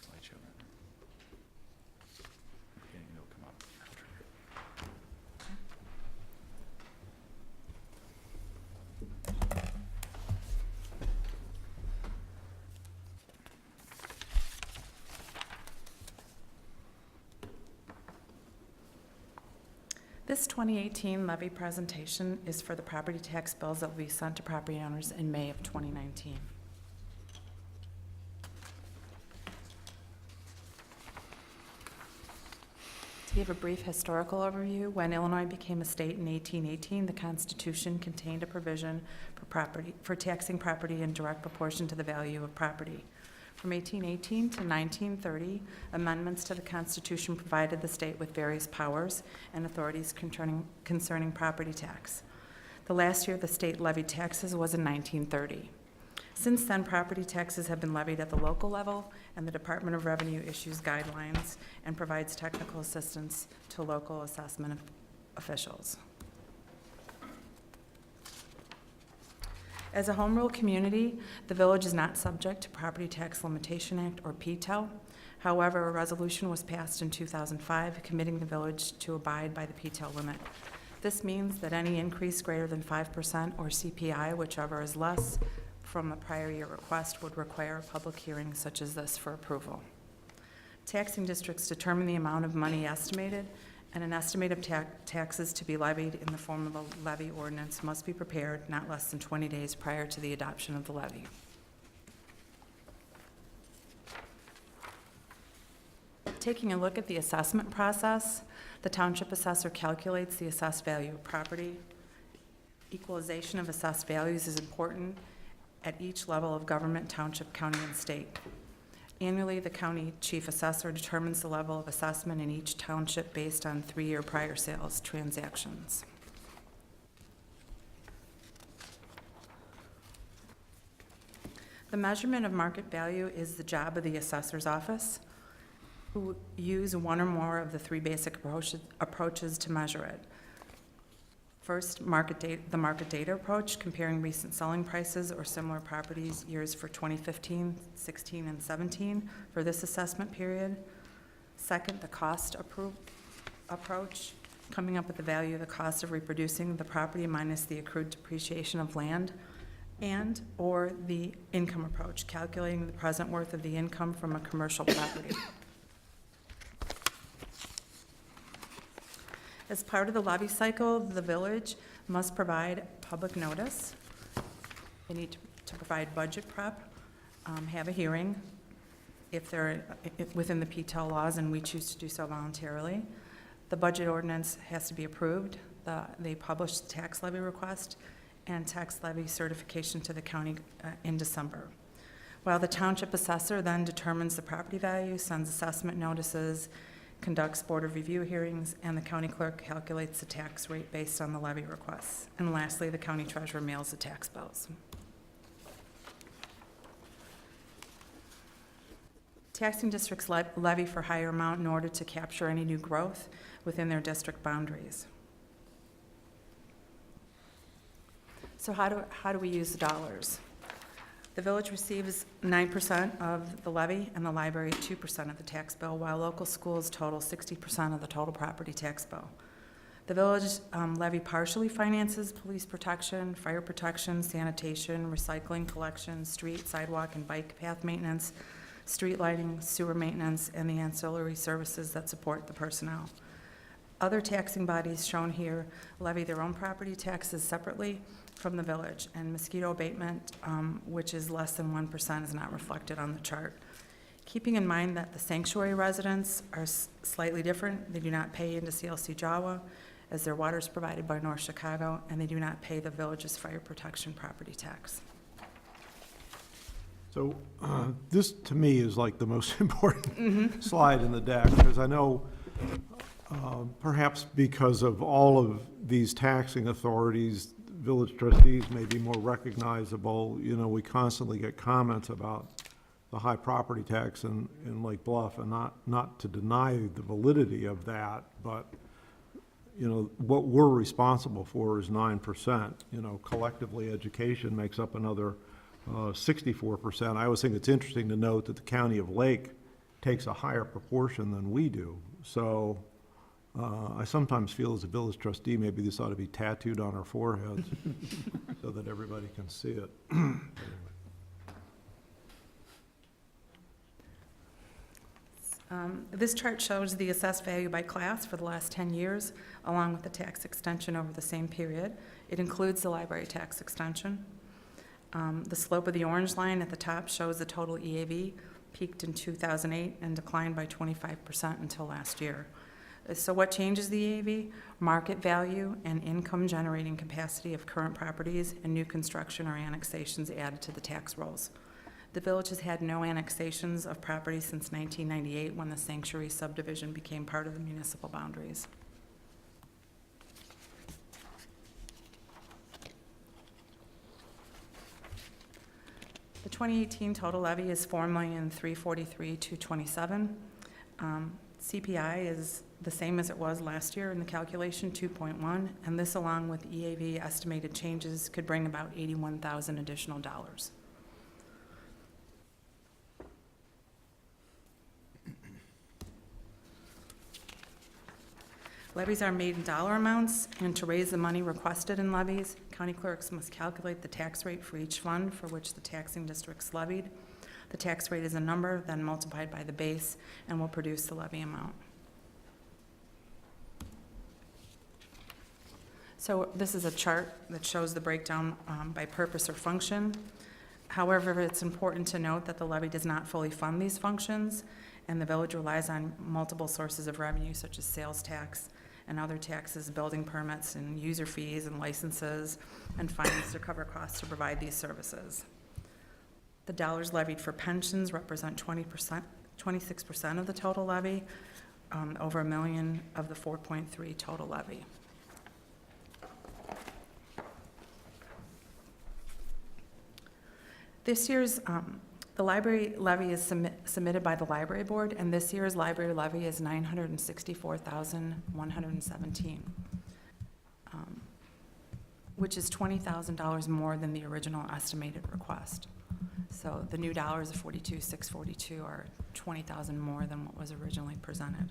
slideshow rather. Okay, it'll come up after. This 2018 levy presentation is for the property tax bills that will be sent to property owners in May of 2019. To give a brief historical overview, when Illinois became a state in 1818, the Constitution contained a provision for taxing property in direct proportion to the value of property. From 1818 to 1930, amendments to the Constitution provided the state with various powers and authorities concerning property tax. The last year the state levied taxes was in 1930. Since then, property taxes have been levied at the local level, and the Department of Revenue issues guidelines and provides technical assistance to local assessment officials. As a home rule community, the village is not subject to Property Tax Limitation Act, or PTEL. However, a resolution was passed in 2005 committing the village to abide by the PTEL limit. This means that any increase greater than 5% or CPI, whichever is less, from the prior year request would require a public hearing such as this for approval. Taxing districts determine the amount of money estimated, and an estimate of taxes to be levied in the form of a levy ordinance must be prepared not less than 20 days prior to the adoption of the levy. Taking a look at the assessment process, the township assessor calculates the assessed value of property. Equalization of assessed values is important at each level of government, township, county, and state. Annually, the county chief assessor determines the level of assessment in each township based on 3-year prior sales transactions. The measurement of market value is the job of the assessor's office, who use one or more of the 3 basic approaches to measure it. First, the market data approach, comparing recent selling prices or similar properties years for 2015, 16, and 17 for this assessment period. Second, the cost approach, coming up with the value of the cost of reproducing the property minus the accrued depreciation of land, and or the income approach, calculating the present worth of the income from a commercial property. As part of the levy cycle, the village must provide public notice. They need to provide budget prep, have a hearing if they're within the PTEL laws, and we choose to do so voluntarily. The budget ordinance has to be approved. They publish the tax levy request and tax levy certification to the county in December. While the township assessor then determines the property value, sends assessment notices, conducts board of review hearings, and the county clerk calculates the tax rate based on the levy requests. And lastly, the county treasurer mails the tax bills. Taxing districts levy for higher amount in order to capture any new growth within their district boundaries. So how do we use the dollars? The village receives 9% of the levy and the library 2% of the tax bill, while local schools total 60% of the total property tax bill. The village levy partially finances police protection, fire protection, sanitation, recycling collection, street, sidewalk, and bike path maintenance, street lighting, sewer maintenance, and the ancillary services that support the personnel. Other taxing bodies shown here levy their own property taxes separately from the village, and mosquito abatement, which is less than 1%, is not reflected on the chart. Keeping in mind that the sanctuary residents are slightly different, they do not pay into CLC Jawa, as their water is provided by North Chicago, and they do not pay the village's fire protection property tax. So this, to me, is like the most important slide in the deck, because I know perhaps because of all of these taxing authorities, village trustees may be more recognizable. You know, we constantly get comments about the high property tax in Lake Bluff, and not to deny the validity of that, but, you know, what we're responsible for is 9%. You know, collectively, education makes up another 64%. I always think it's interesting to note that the county of Lake takes a higher proportion than we do. So I sometimes feel as a village trustee, maybe this ought to be tattooed on our foreheads so that everybody can see it. This chart shows the assessed value by class for the last 10 years, along with the tax extension over the same period. It includes the library tax extension. The slope of the orange line at the top shows the total EAV peaked in 2008 and declined by 25% until last year. So what changes the EAV? Market value and income generating capacity of current properties and new construction or annexations added to the tax rolls. The village has had no annexations of property since 1998, when the sanctuary subdivision became part of the municipal boundaries. The 2018 total levy is $4,343,227. CPI is the same as it was last year in the calculation, 2.1, and this, along with EAV estimated changes, could bring about $81,000 additional dollars. Levies are made in dollar amounts, and to raise the money requested in levies, county clerks must calculate the tax rate for each fund for which the taxing district's levied. The tax rate is a number, then multiplied by the base, and will produce the levy amount. So this is a chart that shows the breakdown by purpose or function. However, it's important to note that the levy does not fully fund these functions, and the village relies on multiple sources of revenue, such as sales tax and other taxes, building permits, and user fees and licenses, and fines to cover costs to provide these services. The dollars levied for pensions represent 26% of the total levy, over $1 million of the 4.3 total levy. This year's, the library levy is submitted by the library board, and this year's library levy is $964,117, which is $20,000 more than the original estimated request. So the new dollars of $42,642 are $20,000 more than what was originally presented.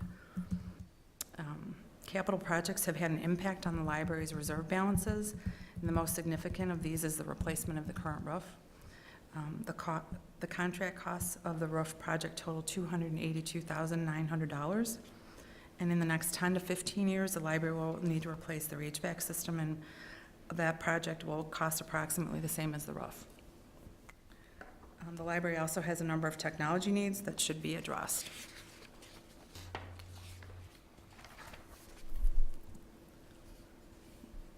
Capital projects have had an impact on the library's reserve balances, and the most significant of these is the replacement of the current roof. The contract costs of the roof project total $282,900, and in the next 10 to 15 years, the library will need to replace their HVAC system, and that project will cost approximately the same as the roof. The library also has a number of technology needs that should be addressed.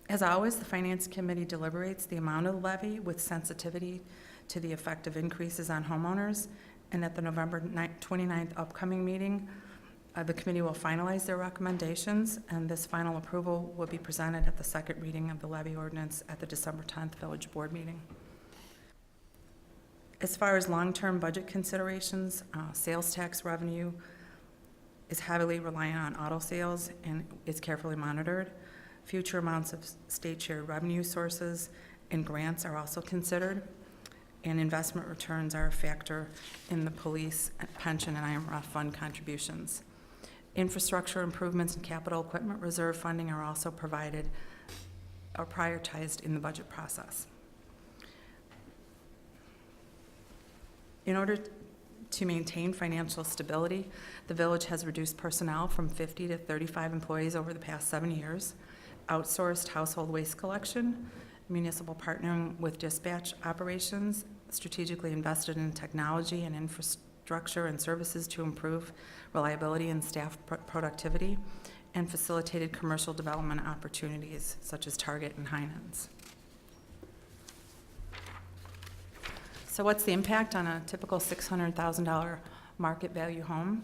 As always, the Finance Committee deliberates the amount of the levy with sensitivity to the effect of increases on homeowners, and at the November 29th upcoming meeting, the committee will finalize their recommendations, and this final approval will be presented at the second reading of the levy ordinance at the December 10th village board meeting. As far as long-term budget considerations, sales tax revenue is heavily reliant on auto sales and is carefully monitored. Future amounts of state share revenue sources and grants are also considered, and investment returns are a factor in the police, pension, and IMRF fund contributions. Infrastructure improvements and capital equipment reserve funding are also provided or prioritized in the budget process. In order to maintain financial stability, the village has reduced personnel from 50 to 35 employees over the past 7 years, outsourced household waste collection, municipal partnering with dispatch operations, strategically invested in technology and infrastructure and services to improve reliability and staff productivity, and facilitated commercial development opportunities such as Target and Heinen's. So what's the impact on a typical $600,000 market value home?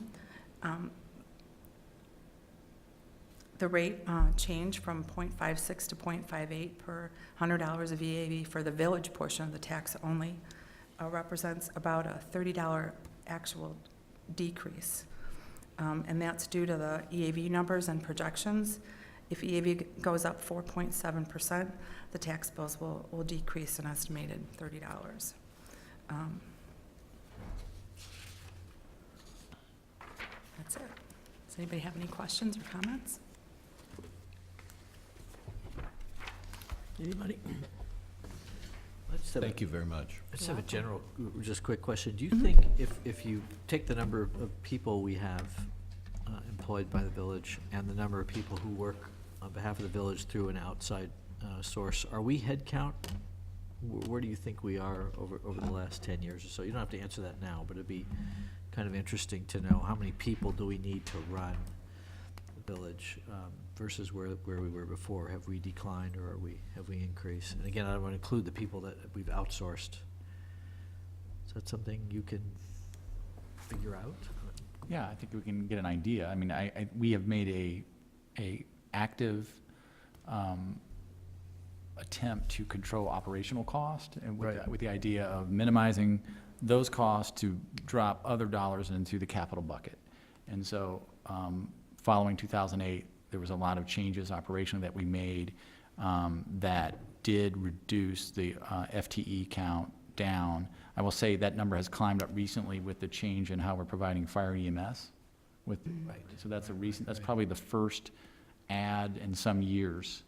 The rate changed from 0.56 to 0.58 per $100 of EAV for the village portion of the tax only represents about a $30 actual decrease. And that's due to the EAV numbers and projections. If EAV goes up 4.7%, the tax bills will decrease an estimated $30. That's it. Does anybody have any questions or comments? Anybody? Thank you very much. I just have a general, just quick question. Do you Mm-hmm. think if you take the number of people we have employed by the village and the number of people who work on behalf of the village through an outside source, are we head count? Where do you think we are over the last 10 years or so? You don't have to answer that now, but it'd be kind of interesting to know how many people do we need to run the village versus where we were before. Have we declined or have we increased? And again, I want to include the people that we've outsourced. Is that something you can figure out? Yeah, I think we can get an idea. I mean, we have made a active attempt to control operational cost, and with the idea of minimizing those costs to drop other dollars into the capital bucket. And so, following 2008, there was a lot of changes operationally that we made that did reduce the FTE count down. I will say that number has climbed up recently with the change in how we're providing fire EMS. So that's that's probably the first add in some years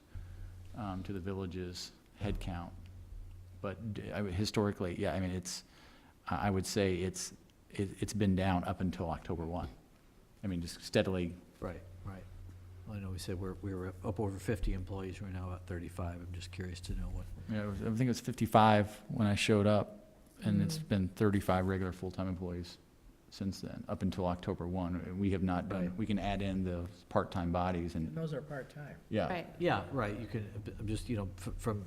to the village's head count. But historically, yeah, I mean, I would say it's been down up until October 1. I mean, just steadily. Right. Well, I know we said we were up over 50 employees. We're now at 35. I'm just curious to know what. Yeah, I think it was 55 when I showed up, and it's been 35 regular full-time employees since then, up until October 1. We have not done, we can add in the part-time bodies and. Those are part-time. Yeah. Right. Yeah, right. You can, I'm just, from,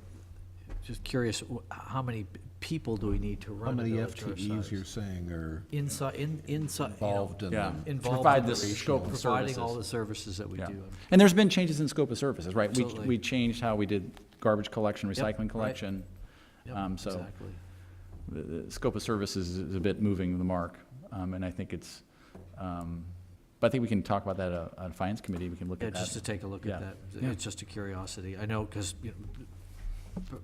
just curious, how many people do we need to How run a many village our FTEs size? you're saying are Inside, involved in Yeah. the involved Provide in the scope of providing all services. the services that we Yeah. do. And there's been changes in scope of services, right? Absolutely. We changed how we did garbage collection, Yep, recycling right. collection. Yep, So exactly. the scope of services is a bit moving the mark, and I think it's, but I think we can talk about that on finance committee. We can look Yeah, at that. just to take a look Yeah. at that. Yeah. It's just a curiosity. I know, because,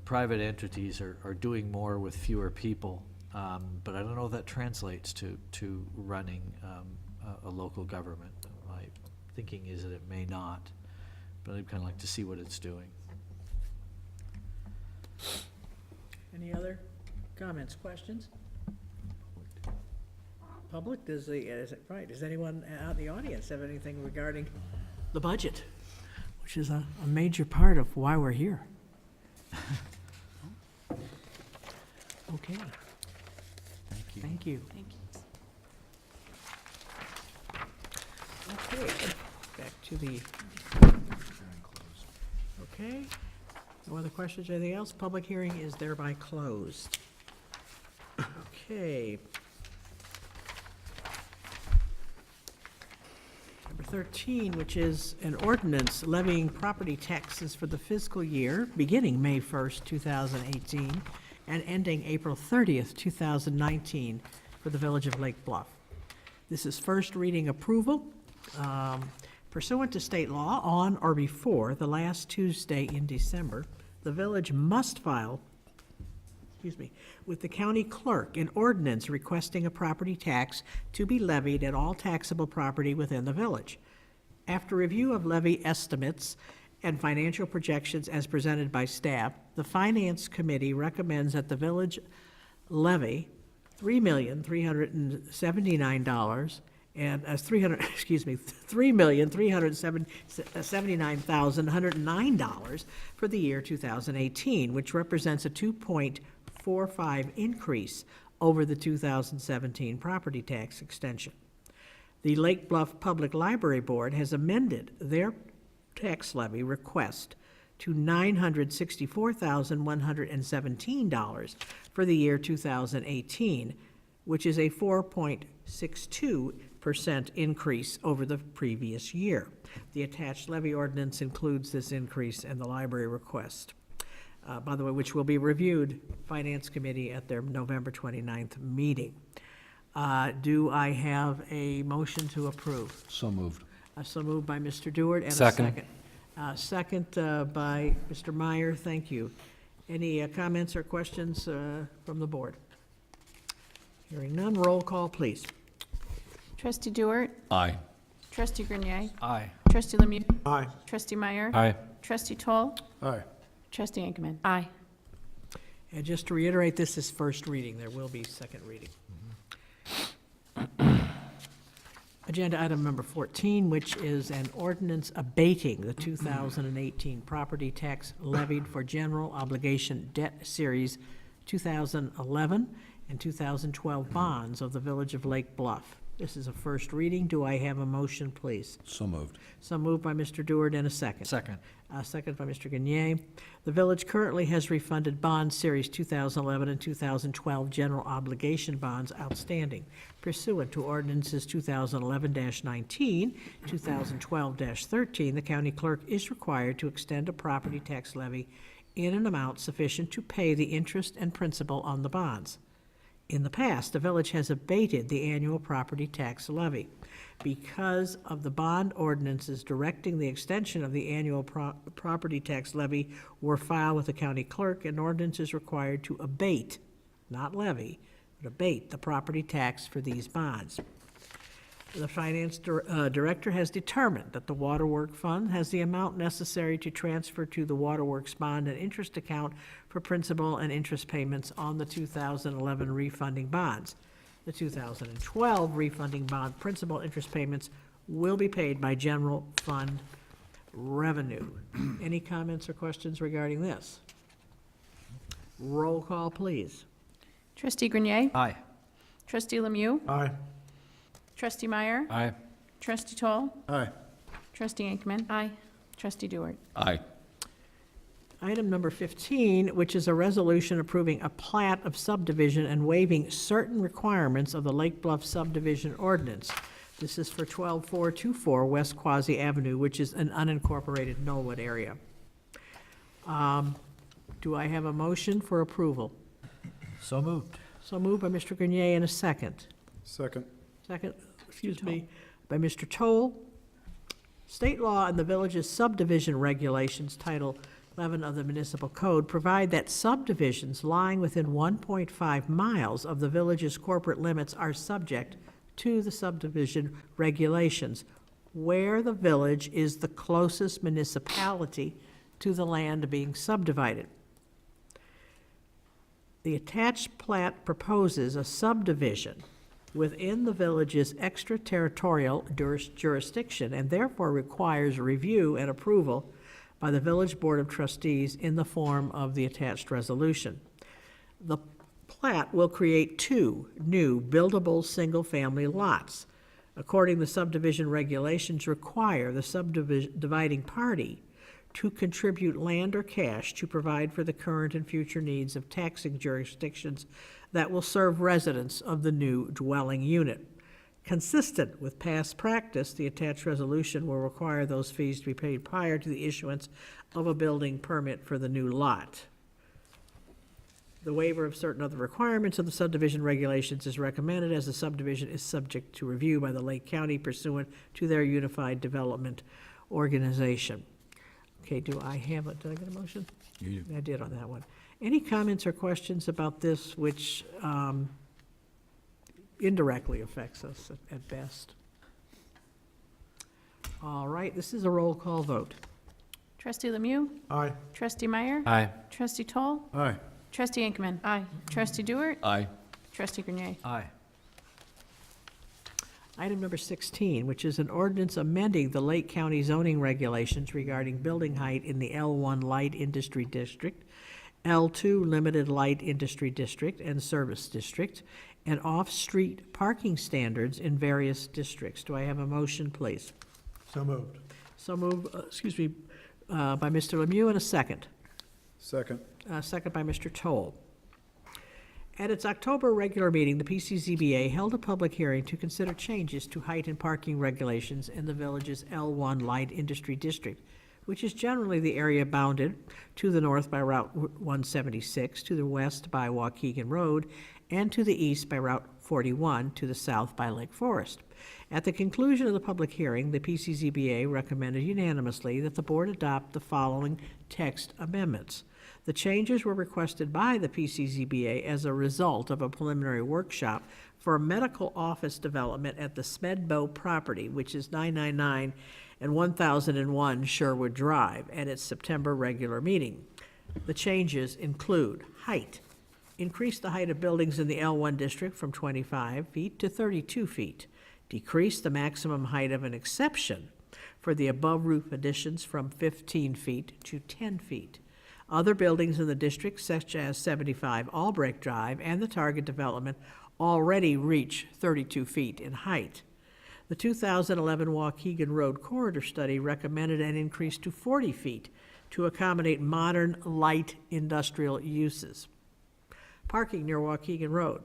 private entities are doing more with fewer people, but I don't know if that translates to running a local government. My thinking is that it may not, but I'd kind of like to see what it's doing. Any other comments, questions? Public, does anyone out in the audience have anything regarding the budget, which is a major part of why we're here? Okay. Thank you. Thank you. Okay, back to the, okay. No other questions or anything else? Public hearing is thereby closed. Okay. Number 13, which is an ordinance levying property taxes for the fiscal year beginning May 1st, 2018, and ending April 30th, 2019, for the Village of Lake Bluff. This is first reading approval. Pursuant to state law, on or before the last Tuesday in December, the village must file, with the county clerk an ordinance requesting a property tax to be levied at all taxable property within the village. After review of levy estimates and financial projections as presented by staff, the Finance Committee recommends that the village levy $3,379,109 for the year 2018, which represents a 2.45 increase over the 2017 property tax extension. The Lake Bluff Public Library Board has amended their tax levy request to $964,117 for the year 2018, which is a 4.62% increase over the previous year. The attached levy ordinance includes this increase in the library request, by the way, which will be reviewed Finance Committee at their November 29th meeting. Do I have a motion to approve? So moved. So moved by Mr. Dewart and a Second. second. Second by Mr. Meyer, thank you. Any comments or questions from the board? Hearing none, roll call, please. Trustee Dewart. Aye. Trustee Grenier. Aye. Trustee Lemieux. Aye. Trustee Meyer. Aye. Trustee Toll. Aye. Trustee Ankman. Aye. And just to reiterate, this is first reading. There will be second reading. Agenda item number 14, which is an ordinance abating the 2018 property tax levied for general obligation debt series 2011 and 2012 bonds of the Village of Lake Bluff. This is a first reading. Do I have a motion, please? So moved. So moved by Mr. Dewart and a second. Second. Second by Mr. Grenier. The village currently has refunded bond series 2011 and 2012 general obligation bonds outstanding pursuant to ordinances 2011-19, 2012-13. The county clerk is required to extend a property tax levy in an amount sufficient to pay the interest and principal on the bonds. In the past, the village has abated the annual property tax levy. Because of the bond ordinances directing the extension of the annual property tax levy were filed with the county clerk, an ordinance is required to abate, not levy, but abate the property tax for these bonds. The finance director has determined that the Waterworks Fund has the amount necessary to transfer to the Waterworks bond and interest account for principal and interest payments on the 2011 refunding bonds. The 2012 refunding bond principal interest payments will be paid by general fund revenue. Any comments or questions regarding this? Roll call, please. Trustee Grenier. Aye. Trustee Lemieux. Aye. Trustee Meyer. Aye. Trustee Toll. Aye. Trustee Ankman. Aye. Trustee Dewart. Aye. Item number 15, which is a resolution approving a plat of subdivision and waiving certain requirements of the Lake Bluff subdivision ordinance. This is for 12424 West Quasi Avenue, which is an unincorporated Knollwood area. Do I have a motion for approval? So moved. So moved by Mr. Grenier and a second. Second. Second, excuse me, by Mr. Toll. State law and the village's subdivision regulations, Title 11 of the Municipal Code, provide that subdivisions lying within 1.5 miles of the village's corporate limits are subject to the subdivision regulations, where the village is the closest municipality to the land being subdivided. The attached plat proposes a subdivision within the village's extraterritorial jurisdiction and therefore requires review and approval by the Village Board of Trustees in the form of the attached resolution. The plat will create 2 new buildable single-family lots. According, the subdivision regulations require the subdividing party to contribute land or cash to provide for the current and future needs of taxing jurisdictions that will serve residents of the new dwelling unit. Consistent with past practice, the attached resolution will require those fees to be paid prior to the issuance of a building permit for the new lot. The waiver of certain other requirements of the subdivision regulations is recommended as the subdivision is subject to review by the Lake County pursuant to their Unified Development Organization. Okay, did I get a motion? You do. I did on that one. Any comments or questions about this which indirectly affects us at best? All right, this is a roll call vote. Trustee Lemieux. Aye. Trustee Meyer. Aye. Trustee Toll. Aye. Trustee Ankman. Aye. Trustee Dewart. Aye. Trustee Grenier. Aye. Item number 16, which is an ordinance amending the Lake County zoning regulations regarding building height in the L1 Light Industry District, L2 Limited Light Industry District and Service District, and off-street parking standards in various districts. Do I have a motion, please? So moved. So by Mr. Lemieux, and a second. Second. Second by Mr. Toll. At its October regular meeting, the PCZBA held a public hearing to consider changes to height and parking regulations in the village's L1 Light Industry District, which is generally the area bounded to the north by Route 176, to the west by Waukegan Road, and to the east by Route 41, to the south by Lake Forest. At the conclusion of the public hearing, the PCZBA recommended unanimously that the board adopt the following text amendments. The changes were requested by the PCZBA as a result of a preliminary workshop for a medical office development at the Smedbo property, which is 999 and 1001 Sherwood Drive, at its September regular meeting. The changes include height. Increase the height of buildings in the L1 district from 25 feet to 32 feet. Decrease the maximum height of an exception for the above-roof additions from 15 feet to 10 feet. Other buildings in the district, such as 75 Albrecht Drive and the target development, already reach 32 feet in height. The 2011 Waukegan Road Corridor Study recommended an increase to 40 feet to accommodate modern light industrial uses. Parking near Waukegan Road.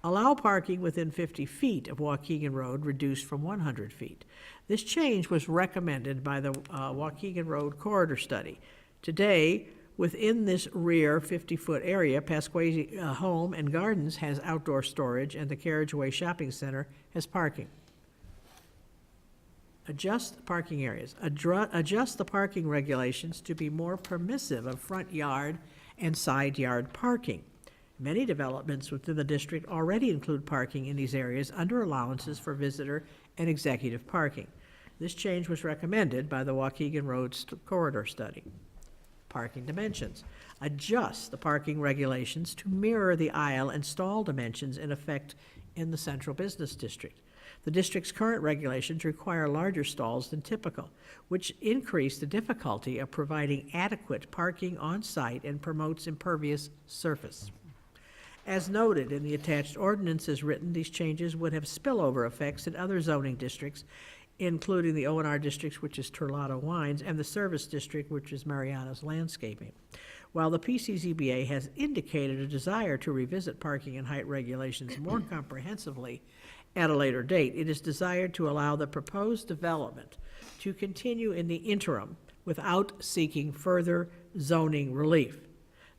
Allow parking within 50 feet of Waukegan Road, reduced from 100 feet. This change was recommended by the Waukegan Road Corridor Study. Today, within this rear 50-foot area, Pasquesi Home and Gardens has outdoor storage, and the Carriageway Shopping Center has parking. Adjust the parking areas. Adjust the parking regulations to be more permissive of front yard and side yard parking. Many developments within the district already include parking in these areas under allowances for visitor and executive parking. This change was recommended by the Waukegan Road Corridor Study. Parking dimensions. Adjust the parking regulations to mirror the aisle and stall dimensions in effect in the central business district. The district's current regulations require larger stalls than typical, which increase the difficulty of providing adequate parking on site and promotes impervious surface. As noted in the attached ordinance as written, these changes would have spillover effects in other zoning districts, including the O&R districts, which is Turlotta Wines, and the service district, which is Mariana's Landscaping. While the PCZBA has indicated a desire to revisit parking and height regulations more comprehensively at a later date, it is desired to allow the proposed development to continue in the interim without seeking further zoning relief.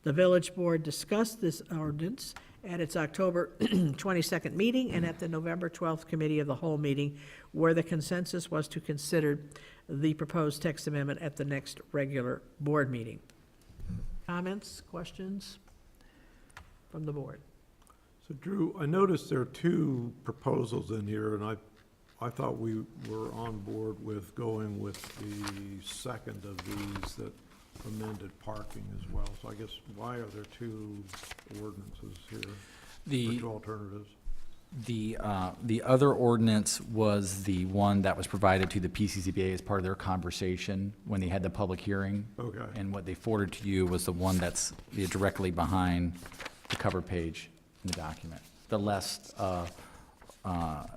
The village board discussed this ordinance at its October 22nd meeting and at the November 12th committee of the whole meeting, where the consensus was to consider the proposed text amendment at the next regular board meeting. Comments, questions from the board? So Drew, I noticed there are two proposals in here, and I thought we were on board with going with the second of these that amended parking as well. So I guess, why are there two ordinances here, or two alternatives? The other ordinance was the one that was provided to the PCCBA as part of their conversation when they had the public hearing. Okay. And what they forwarded to you was the one that's directly behind the cover page in the document. The less,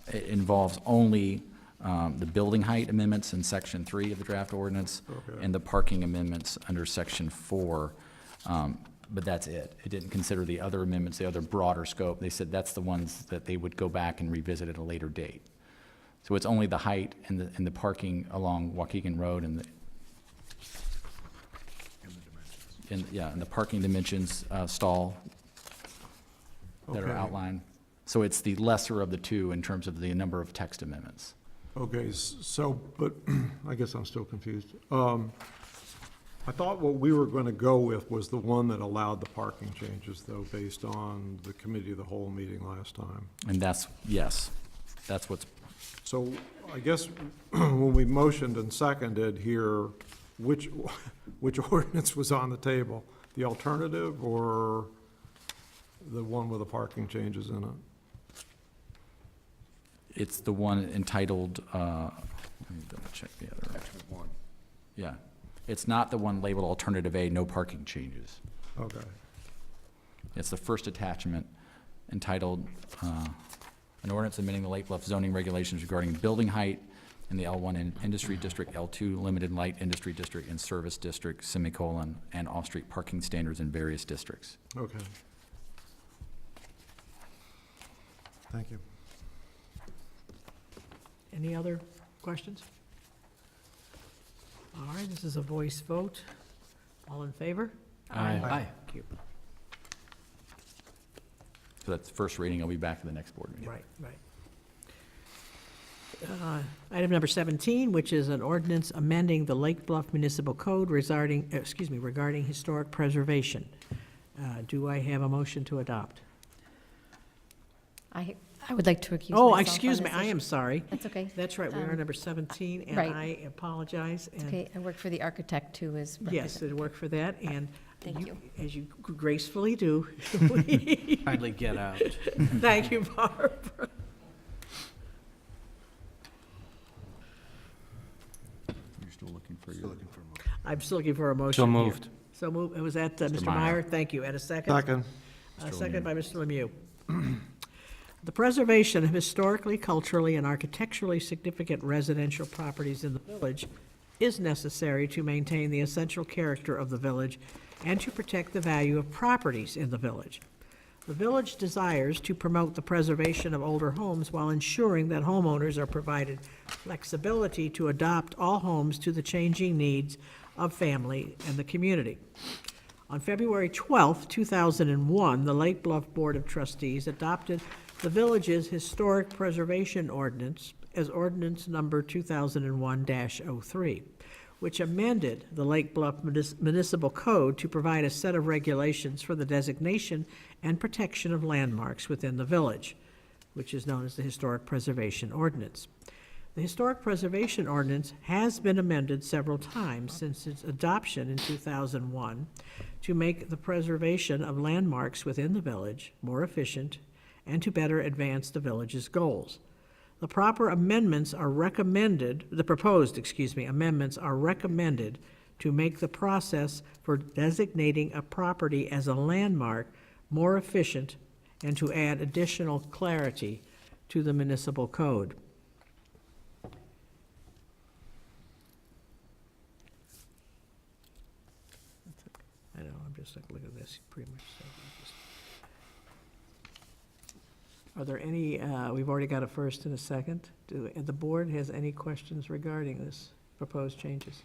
it involves only the building height amendments in section 3 of the draft ordinance, Okay. and the parking amendments under section 4. But that's it. It didn't consider the other amendments, the other broader scope. They said that's the ones that they would go back and revisit at a later date. So it's only the height and the parking along Waukegan Road and the parking dimensions stall that are Okay. outlined. So it's the lesser of the two in terms of the number of text amendments. Okay, so, but I guess I'm still confused. I thought what we were going to go with was the one that allowed the parking changes, though, based on the committee of the whole meeting last time. And that's, yes, that's what's, So I guess when we motioned and seconded here, which ordinance was on the table? The alternative or the one with the parking changes in it? it's the one entitled, let me double check the other. Attachment 1. Yeah. It's not the one labeled Alternative A, no parking changes. Okay. It's the first attachment entitled, an ordinance amending the Lake Bluff zoning regulations regarding building height in the L1 Industry District, L2 Limited Light Industry District, and Service District, semicolon, and off-street parking standards in various districts. Okay. Thank you. Any other questions? All right, this is a voice vote. All in favor? Aye. Thank you. So that's the first reading. I'll be back for the next board meeting. Right, right. Item number 17, which is an ordinance amending the Lake Bluff Municipal Code regarding historic preservation. Do I have a motion to adopt? I would like to recuse Oh, myself excuse on me, this I issue. am sorry. That's okay. That's right, we are number 17, and right. I apologize. It's and- okay. I work for the architect who is Yes, it worked for that, and Thank you. as you gracefully do. Kindly get out. Thank you, Barbara. You're still looking for your... I'm still looking for a motion. So here. moved. So moved. Was that Mr. Mr. Meyer. Meyer? Thank you. And a second? Second. A second by Mr. Lemieux. The preservation of historically, culturally, and architecturally significant residential properties in the village is necessary to maintain the essential character of the village and to protect the value of properties in the village. The village desires to promote the preservation of older homes while ensuring that homeowners are provided flexibility to adopt all homes to the changing needs of family and the community. On February 12, 2001, the Lake Bluff Board of Trustees adopted the village's Historic Preservation Ordinance as Ordinance Number 2001-03, which amended the Lake Bluff Municipal Code to provide a set of regulations for the designation and protection of landmarks within the village, which is known as the Historic Preservation Ordinance. The Historic Preservation Ordinance has been amended several times since its adoption in 2001 to make the preservation of landmarks within the village more efficient and to better advance the village's goals. The proposed amendments are recommended to make the process for designating a property as a landmark more efficient and to add additional clarity to the municipal code. I know, I'm just like, look at this, pretty much said that. Are there any, we've already got a first and a second. Do the board has any questions regarding this proposed changes?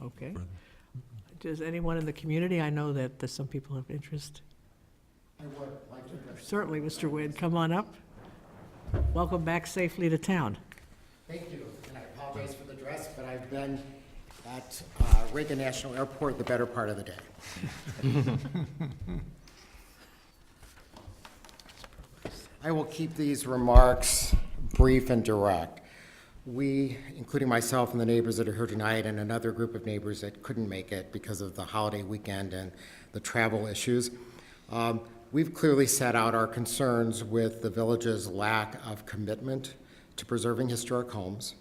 Okay. Does anyone in the community, I know that there's some people have interest. I would like to address. Certainly, Mr. Wade, come on up. Welcome back safely to town. Thank you, and I apologize for the dress, but I've been at Reagan National Airport the better part of the day. I will keep these remarks brief and direct. We, including myself and the neighbors that are here tonight, and another group of neighbors that couldn't make it because of the holiday weekend and the travel issues, we've clearly set out our concerns with the village's lack of commitment to preserving historic homes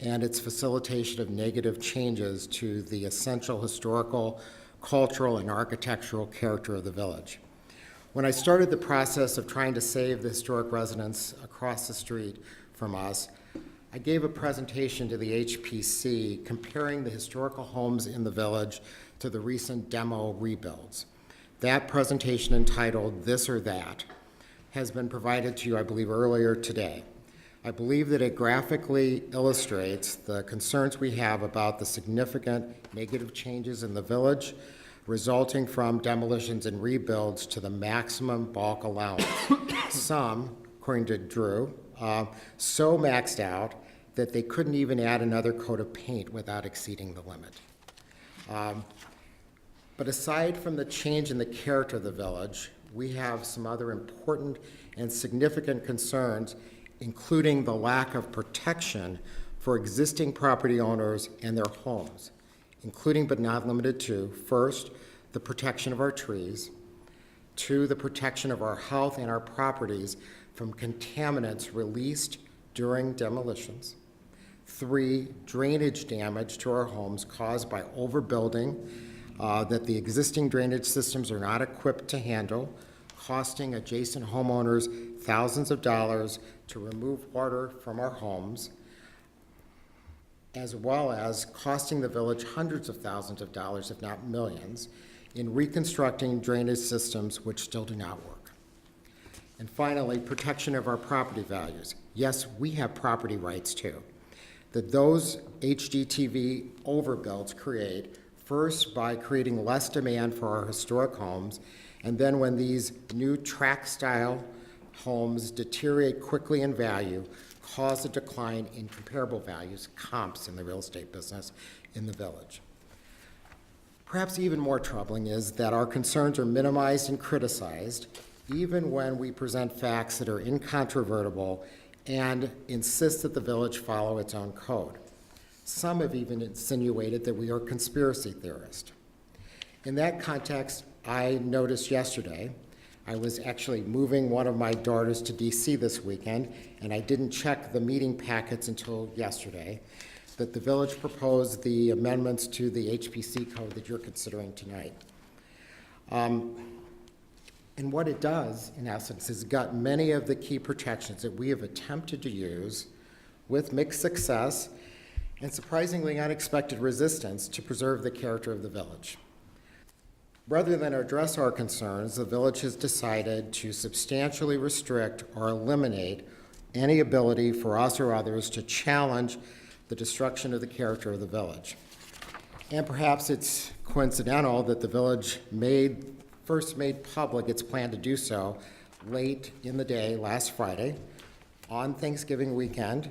and its facilitation of negative changes to the essential historical, cultural, and architectural character of the village. When I started the process of trying to save the historic residents across the street from us, I gave a presentation to the HPC comparing the historical homes in the village to the recent demo rebuilds. That presentation, entitled This or That, has been provided to you, I believe, earlier today. I believe that it graphically illustrates the concerns we have about the significant negative changes in the village resulting from demolitions and rebuilds to the maximum bulk allowance. Some, according to Drew, so maxed out that they couldn't even add another coat of paint without exceeding the limit. But aside from the change in the character of the village, we have some other important and significant concerns, including the lack of protection for existing property owners and their homes, including but not limited to, first, the protection of our trees, two, the protection of our health and our properties from contaminants released during demolitions, three, drainage damage to our homes caused by overbuilding that the existing drainage systems are not equipped to handle, costing adjacent homeowners thousands of dollars to remove water from our homes, as well as costing the village hundreds of thousands of dollars, if not millions, in reconstructing drainage systems which still do not work. And finally, protection of our property values. Yes, we have property rights too, that those HGTV overbuilds create, first by creating less demand for our historic homes, and then when these new tract-style homes deteriorate quickly in value, cause a decline in comparable values, comps in the real estate business in the village. Perhaps even more troubling is that our concerns are minimized and criticized even when we present facts that are incontrovertible and insist that the village follow its own code. Some have even insinuated that we are conspiracy theorists. In that context, I noticed yesterday, I was actually moving one of my daughters to DC this weekend, and I didn't check the meeting packets until yesterday, that the village proposed the amendments to the HPC code that you're considering tonight. And what it does, in essence, is gut many of the key protections that we have attempted to use with mixed success and surprisingly unexpected resistance to preserve the character of the village. Rather than address our concerns, the village has decided to substantially restrict or eliminate any ability for us or others to challenge the destruction of the character of the village. And perhaps it's coincidental that the village first made public its plan to do so late in the day last Friday on Thanksgiving weekend,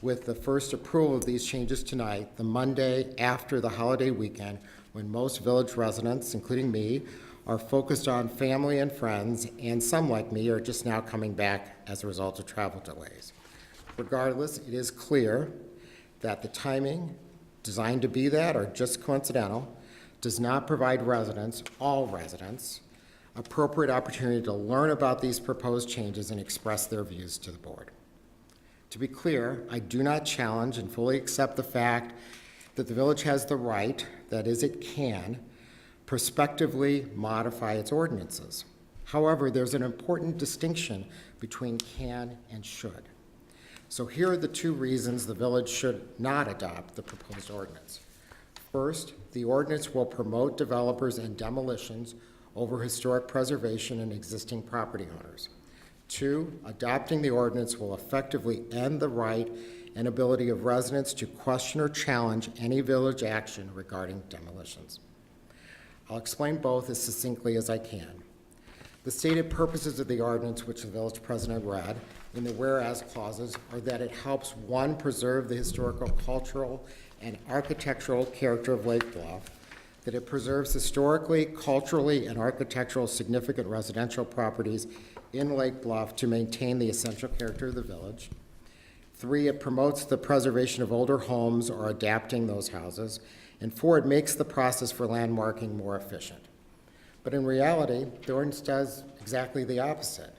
with the first approval of these changes tonight, the Monday after the holiday weekend, when most village residents, including me, are focused on family and friends, and some, like me, are just now coming back as a result of travel delays. Regardless, it is clear that the timing, designed to be that or just coincidental, does not provide residents, all residents, appropriate opportunity to learn about these proposed changes and express their views to the board. To be clear, I do not challenge and fully accept the fact that the village has the right, that is, it can, prospectively modify its ordinances. However, there's an important distinction between can and should. So here are the two reasons the village should not adopt the proposed ordinance. First, the ordinance will promote developers and demolitions over historic preservation and existing property owners. Two, adopting the ordinance will effectively end the right and ability of residents to question or challenge any village action regarding demolitions. I'll explain both as succinctly as I can. The stated purposes of the ordinance, which the village president read, in the whereas clauses, are that it helps, one, preserve the historical, cultural, and architectural character of Lake Bluff, that it preserves historically, culturally, and architectural significant residential properties in Lake Bluff to maintain the essential character of the village. Three, it promotes the preservation of older homes or adapting those houses. And four, it makes the process for landmarking more efficient. But in reality, the ordinance does exactly the opposite.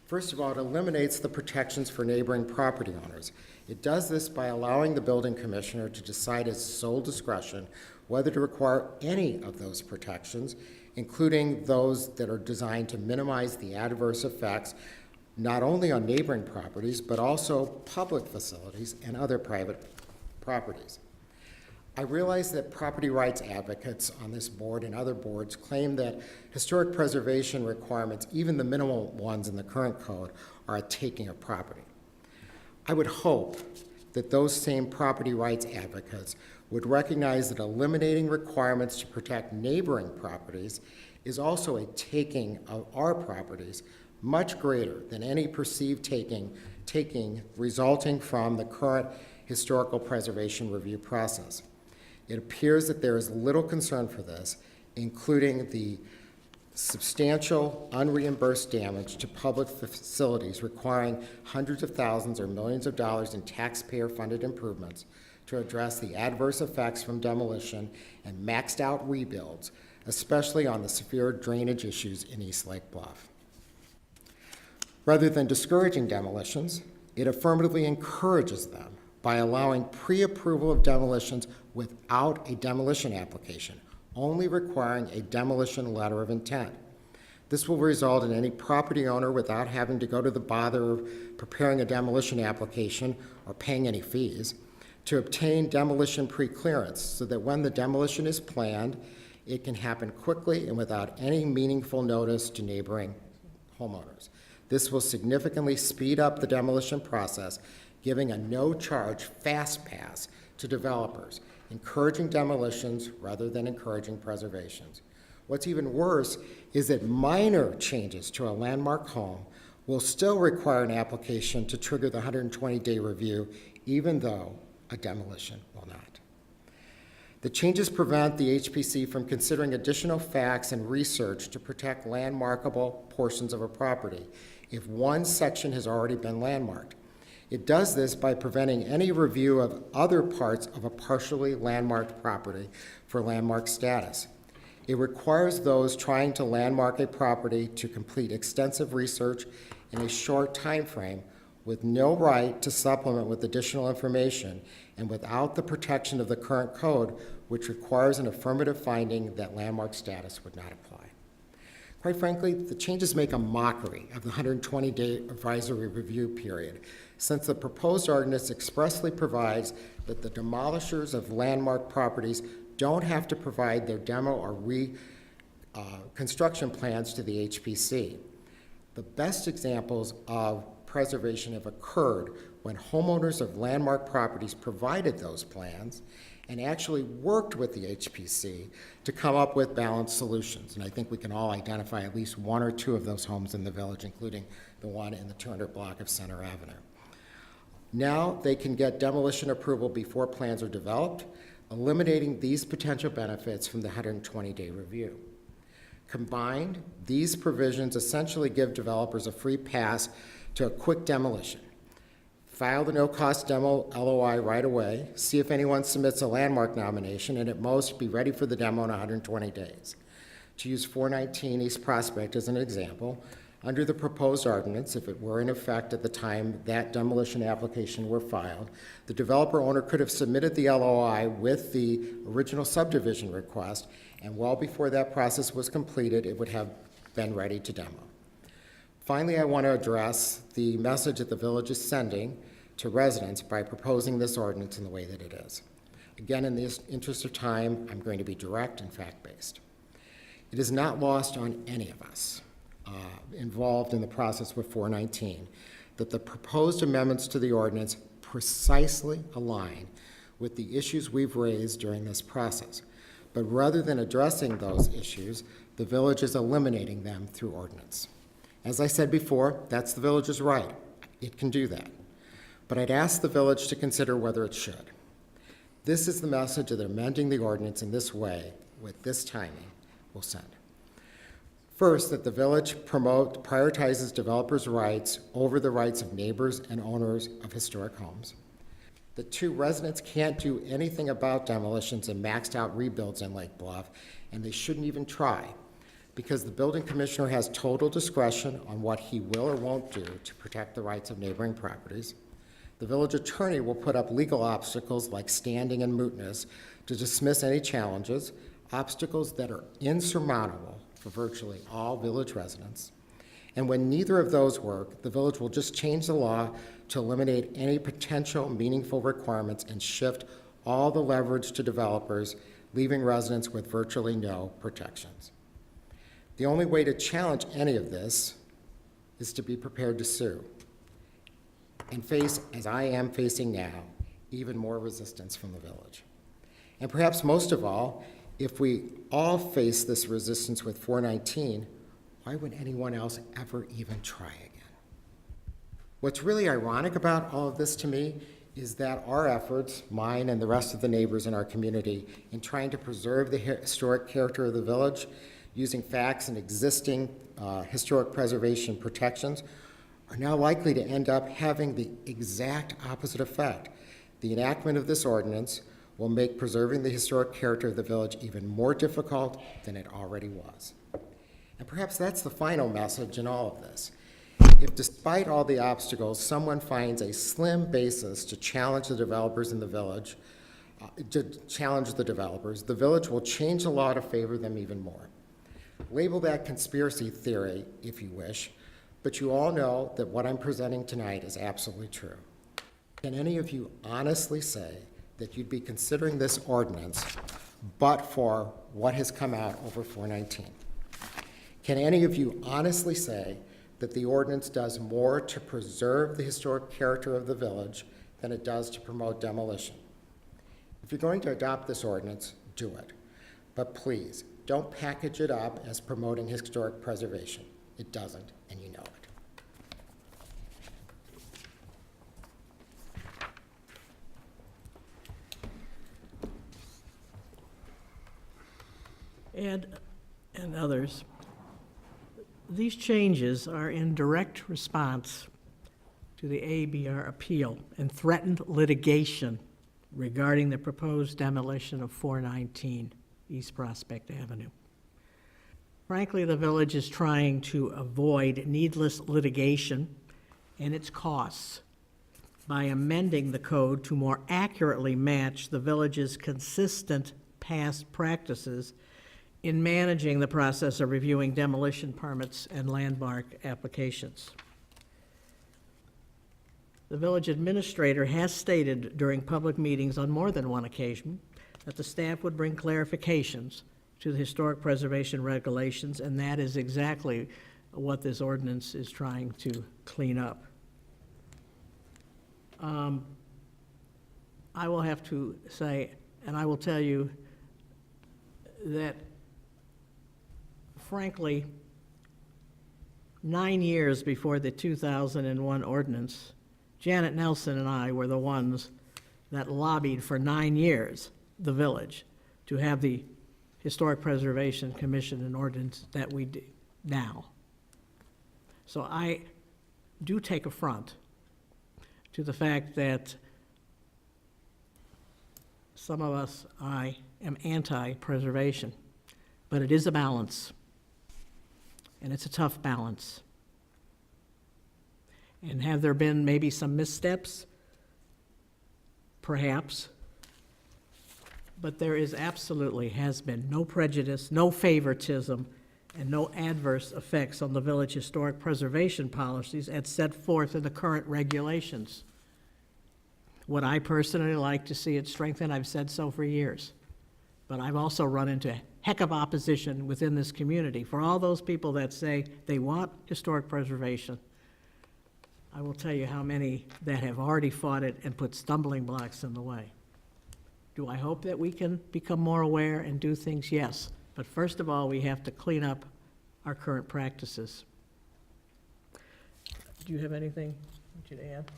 First of all, it eliminates the protections for neighboring property owners. It does this by allowing the building commissioner to decide at sole discretion whether to require any of those protections, including those that are designed to minimize the adverse effects not only on neighboring properties, but also public facilities and other private properties. I realize that property rights advocates on this board and other boards claim that historic preservation requirements, even the minimal ones in the current code, are a taking of property. I would hope that those same property rights advocates would recognize that eliminating requirements to protect neighboring properties is also a taking of our properties much greater than any perceived taking resulting from the current historical preservation review process. It appears that there is little concern for this, including the substantial unreimbursed damage to public facilities requiring hundreds of thousands or millions of dollars in taxpayer-funded improvements to address the adverse effects from demolition and maxed out rebuilds, especially on the severe drainage issues in East Lake Bluff. Rather than discouraging demolitions, it affirmatively encourages them by allowing pre-approval of demolitions without a demolition application, only requiring a demolition letter of intent. This will result in any property owner, without having to go to the bother of preparing a demolition application or paying any fees, to obtain demolition pre-clearance so that when the demolition is planned, it can happen quickly and without any meaningful notice to neighboring homeowners. This will significantly speed up the demolition process, giving a no-charge fast pass to developers, encouraging demolitions rather than encouraging preservations. What's even worse is that minor changes to a landmark home will still require an application to trigger the 120-day review, even though a demolition will not. The changes prevent the HPC from considering additional facts and research to protect landmarkable portions of a property if one section has already been landmarked. It does this by preventing any review of other parts of a partially landmarked property for landmark status. It requires those trying to landmark a property to complete extensive research in a short time frame with no right to supplement with additional information and without the protection of the current code, which requires an affirmative finding that landmark status would not apply. Quite frankly, the changes make a mockery of the 120-day advisory review period, since the proposed ordinance expressly provides that the demolishers of landmark properties don't have to provide their demo or construction plans to the HPC. The best examples of preservation have occurred when homeowners of landmark properties provided those plans and actually worked with the HPC to come up with balanced solutions. And I think we can all identify at least one or two of those homes in the village, including the one in the 200 block of Center Avenue. Now they can get demolition approval before plans are developed, eliminating these potential benefits from the 120-day review. Combined, these provisions essentially give developers a free pass to a quick demolition. File the no-cost demo LOI right away, see if anyone submits a landmark nomination, and at most be ready for the demo in 120 days. To use 419 East Prospect as an example, under the proposed ordinance, if it were in effect at the time that demolition application were filed, the developer owner could have submitted the LOI with the original subdivision request, and well before that process was completed, it would have been ready to demo. Finally, I want to address the message that the village is sending to residents by proposing this ordinance in the way that it is. Again, in the interest of time, I'm going to be direct and fact-based. It is not lost on any of us involved in the process with 419 that the proposed amendments to the ordinance precisely align with the issues we've raised during this process. But rather than addressing those issues, the village is eliminating them through ordinance. As I said before, that's the village's right. It can do that. But I'd ask the village to consider whether it should. This is the message that amending the ordinance in this way, with this timing, will send. First, that the village prioritizes developers' rights over the rights of neighbors and owners of historic homes. That two, residents can't do anything about demolitions and maxed out rebuilds in Lake Bluff, and they shouldn't even try, because the building commissioner has total discretion on what he will or won't do to protect the rights of neighboring properties. The village attorney will put up legal obstacles like standing and mootness to dismiss any challenges, obstacles that are insurmountable for virtually all village residents. And when neither of those work, the village will just change the law to eliminate any potential meaningful requirements and shift all the leverage to developers, leaving residents with virtually no protections. The only way to challenge any of this is to be prepared to sue and face, as I am facing now, even more resistance from the village. And perhaps most of all, if we all face this resistance with 419, why would anyone else ever even try again? What's really ironic about all of this to me is that our efforts, mine and the rest of the neighbors in our community, in trying to preserve the historic character of the village, using facts and existing historic preservation protections, are now likely to end up having the exact opposite effect. The enactment of this ordinance will make preserving the historic character of the village even more difficult than it already was. And perhaps that's the final message in all of this. If despite all the obstacles, someone finds a slim basis to challenge the developers in the village, to challenge the developers, the village will change the law to favor them even more. Label that conspiracy theory if you wish, but you all know that what I'm presenting tonight is absolutely true. Can any of you honestly say that you'd be considering this ordinance but for what has come out over 419? Can any of you honestly say that the ordinance does more to preserve the historic character of the village than it does to promote demolition? If you're going to adopt this ordinance, do it. But please, don't package it up as promoting historic preservation. It doesn't, and you know it. And others, these changes are in direct response to the ABR appeal and threatened litigation regarding the proposed demolition of 419 East Prospect Avenue. Frankly, the village is trying to avoid needless litigation and its costs by amending the code to more accurately match the village's consistent past practices in managing the process of reviewing demolition permits and landmark applications. The village administrator has stated during public meetings on more than one occasion that the staff would bring clarifications to the historic preservation regulations, and that is exactly what this ordinance is trying to clean up. I will have to say, and I will tell you that frankly, 9 years before the 2001 ordinance, Janet Nelson and I were the ones that lobbied for 9 years, the village, to have the Historic Preservation Commission and ordinance that we do now. So I do take affront to the fact that some of us, I am anti-preservation, but it is a balance. And it's a tough balance. And have there been maybe some missteps? Perhaps. But there is absolutely has been no prejudice, no favoritism, and no adverse effects on the village historic preservation policies as set forth in the current regulations. Would I personally like to see it strengthened? I've said so for years. But I've also run into a heck of opposition within this community. For all those people that say they want historic preservation, I will tell you how many that have already fought it and put stumbling blocks in the way. Do I hope that we can become more aware and do things? Yes. But first of all, we have to clean up our current practices. Do you have anything you to add?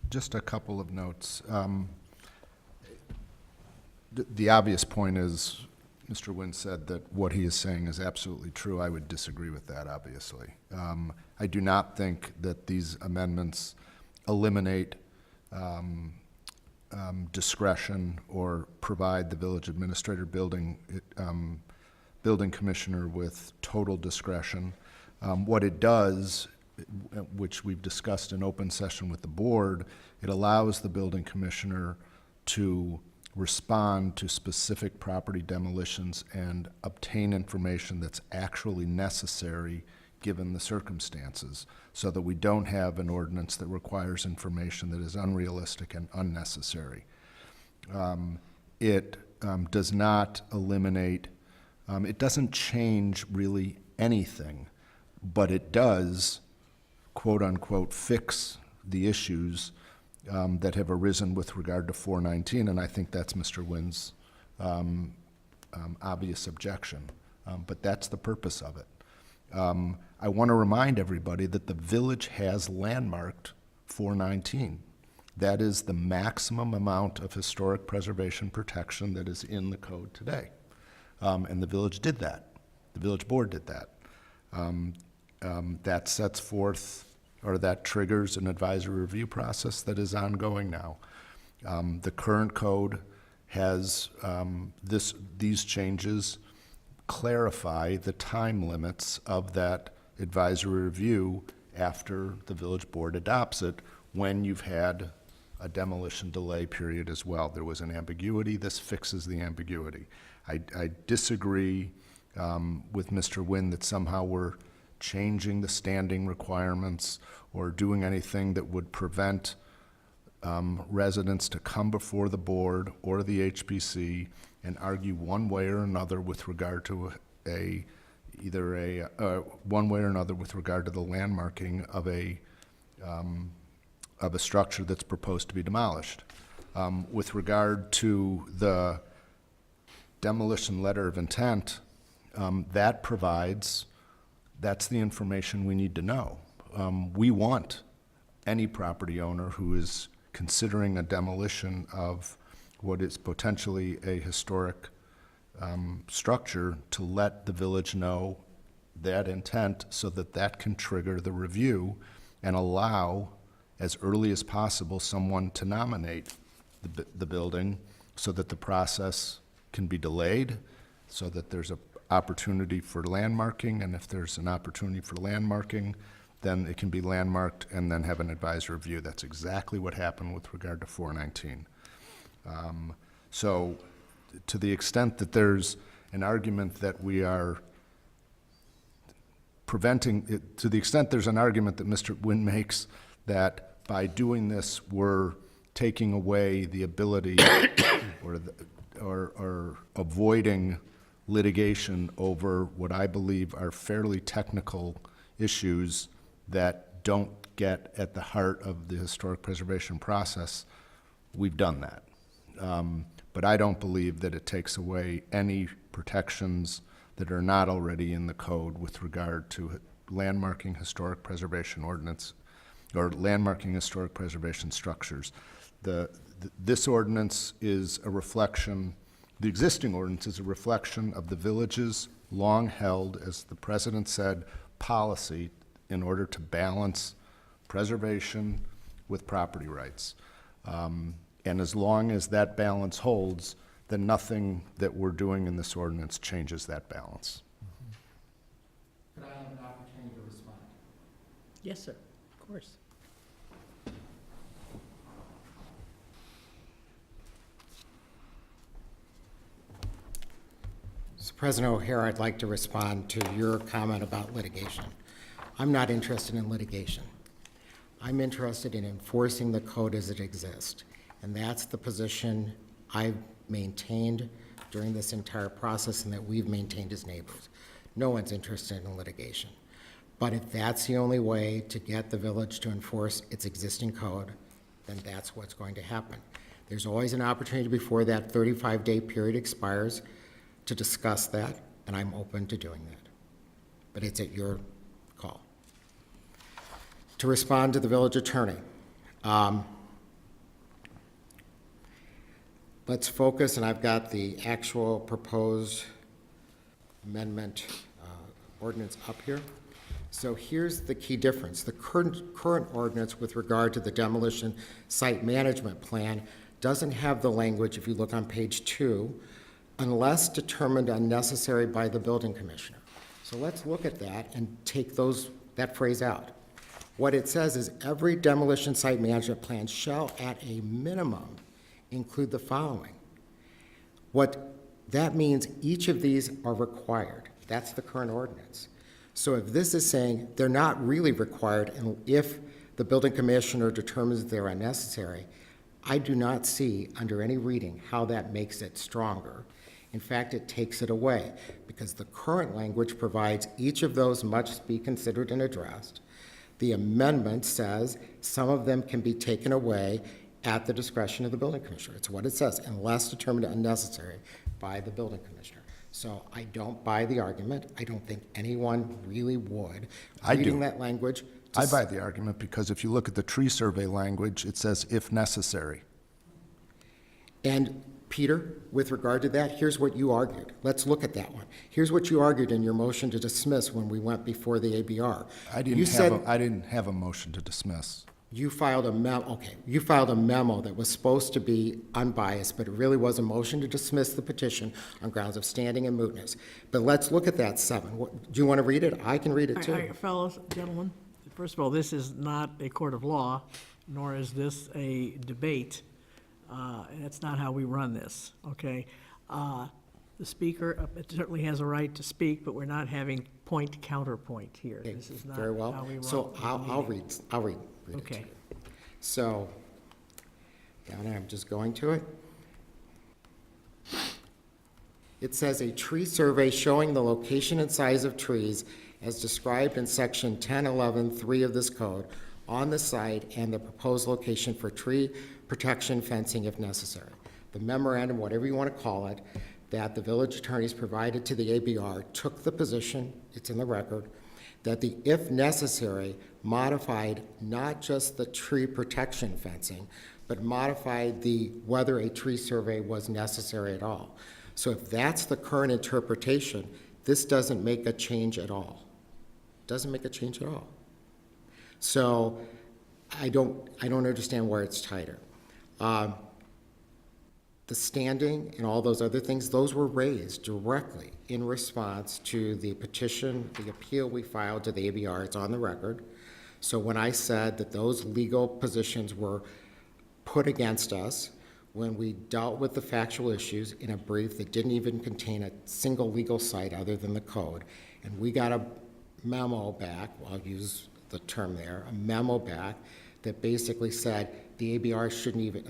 Just a couple of notes. The obvious point is, Mr. Wynn said that what he is saying is absolutely true. I would disagree with that, obviously. I do not think that these amendments eliminate discretion or provide the village administrator building commissioner with total discretion. What it does, which we've discussed in open session with the board, it allows the building commissioner to respond to specific property demolitions and obtain information that's actually necessary given the circumstances, so that we don't have an ordinance that requires information that is unrealistic and unnecessary. It does not eliminate, it doesn't change really anything, but it does, quote unquote, fix the issues that have arisen with regard to 419, and I think that's Mr. Wynn's obvious objection, but that's the purpose of it. I want to remind everybody that the village has landmarked 419. That is the maximum amount of historic preservation protection that is in the code today. And the village did that. The village board did that. That sets forth, or that triggers an advisory review process that is ongoing now. The current code has these changes clarify the time limits of that advisory review after the village board adopts it, when you've had a demolition delay period as well. There was an ambiguity. This fixes the ambiguity. I disagree with Mr. Nguyen that somehow we're changing the standing requirements or doing anything that would prevent residents to come before the board or the HBC and argue one way or another with regard to one way or another with regard to the landmarking of a structure that's proposed to be demolished. With regard to the demolition letter of intent, that's the information we need to know. We want any property owner who is considering a demolition of what is potentially a historic structure to let the village know that intent so that that can trigger the review and allow, as early as possible, someone to nominate the building so that the process can be delayed, so that there's an opportunity for landmarking, and if there's an opportunity for landmarking, then it can be landmarked and then have an advisor review. That's exactly what happened with regard to 419. So to the extent that there's an argument that we are preventing it, to the extent there's an argument that Mr. Nguyen makes that by doing this we're taking away the ability or avoiding litigation over what I believe are fairly technical issues that don't get at the heart of the historic preservation process, we've done that. But I don't believe that it takes away any protections that are not already in the code with regard to landmarking historic preservation ordinance or landmarking historic preservation structures. This ordinance is a reflection, the existing ordinance is a reflection of the village's long-held, as the president said, policy in order to balance preservation with property rights. And as long as that balance holds, then nothing that we're doing in this ordinance changes that balance. Could I have an opportunity to respond? Yes, sir, of course. So President O'Hara, I'd like to respond to your comment about litigation. I'm not interested in litigation. I'm interested in enforcing the code as it exists. And that's the position I've maintained during this entire process and that we've maintained as neighbors. No one's interested in litigation. But if that's the only way to get the village to enforce its existing code, then that's what's going to happen. There's always an opportunity before that 35-day period expires to discuss that, and I'm open to doing that. But it's at your call. To respond to the village attorney, let's focus, and I've got the actual proposed amendment ordinance up here. So here's the key difference. The current ordinance with regard to the demolition site management plan doesn't have the language, if you look on page 2, unless determined unnecessary by the building commissioner. So let's look at that and take that phrase out. What it says is every demolition site management plan shall at a minimum include the following. What that means, each of these are required. That's the current ordinance. So if this is saying they're not really required, and if the building commissioner determines they're unnecessary, I do not see under any reading how that makes it stronger. In fact, it takes it away because the current language provides each of those must be considered and addressed. The amendment says some of them can be taken away at the discretion of the building commissioner. It's what it says, unless determined unnecessary by the building commissioner. So I don't buy the argument. I don't think anyone really would. I do. Reading that language. I buy the argument because if you look at the tree survey language, it says if necessary. And Peter, with regard to that, here's what you argued. Let's look at that one. Here's what you argued in your motion to dismiss when we went before the ABR. I didn't have a motion to dismiss. You filed a memo, okay, you filed a memo that was supposed to be unbiased, but it really was a motion to dismiss the petition on grounds of standing and mootness. But let's look at that 7. Do you want to read it? I can read it too. Fellows, gentlemen, first of all, this is not a court of law. nor is this a debate. That's not how we run this, okay? The speaker certainly has a right to speak, but we're not having point counterpoint here. Okay, This is not very well. how we So run the I'll meeting. read it to Okay. you. So, down there, I'm just going to it. It says, "A tree survey showing the location and size of trees as described in section 1011(3) of this code on the site and the proposed location for tree protection fencing if necessary." The memorandum, whatever you want to call it, that the village attorneys provided to the ABR took the position, it's in the record, that the "if necessary" modified not just the tree protection fencing, but modified the whether a tree survey was necessary at all. So if that's the current interpretation, this doesn't make a change at all. Doesn't make a change at all. So I don't understand where it's tighter. The standing and all those other things, those were raised directly in response to the petition, the appeal we filed to the ABR. It's on the record. So when I said that those legal positions were put against us, when we dealt with the factual issues in a brief that didn't even contain a single legal site other than the code, and we got a memo back, well, I'll use the term there, a memo back that basically said the ABR shouldn't even,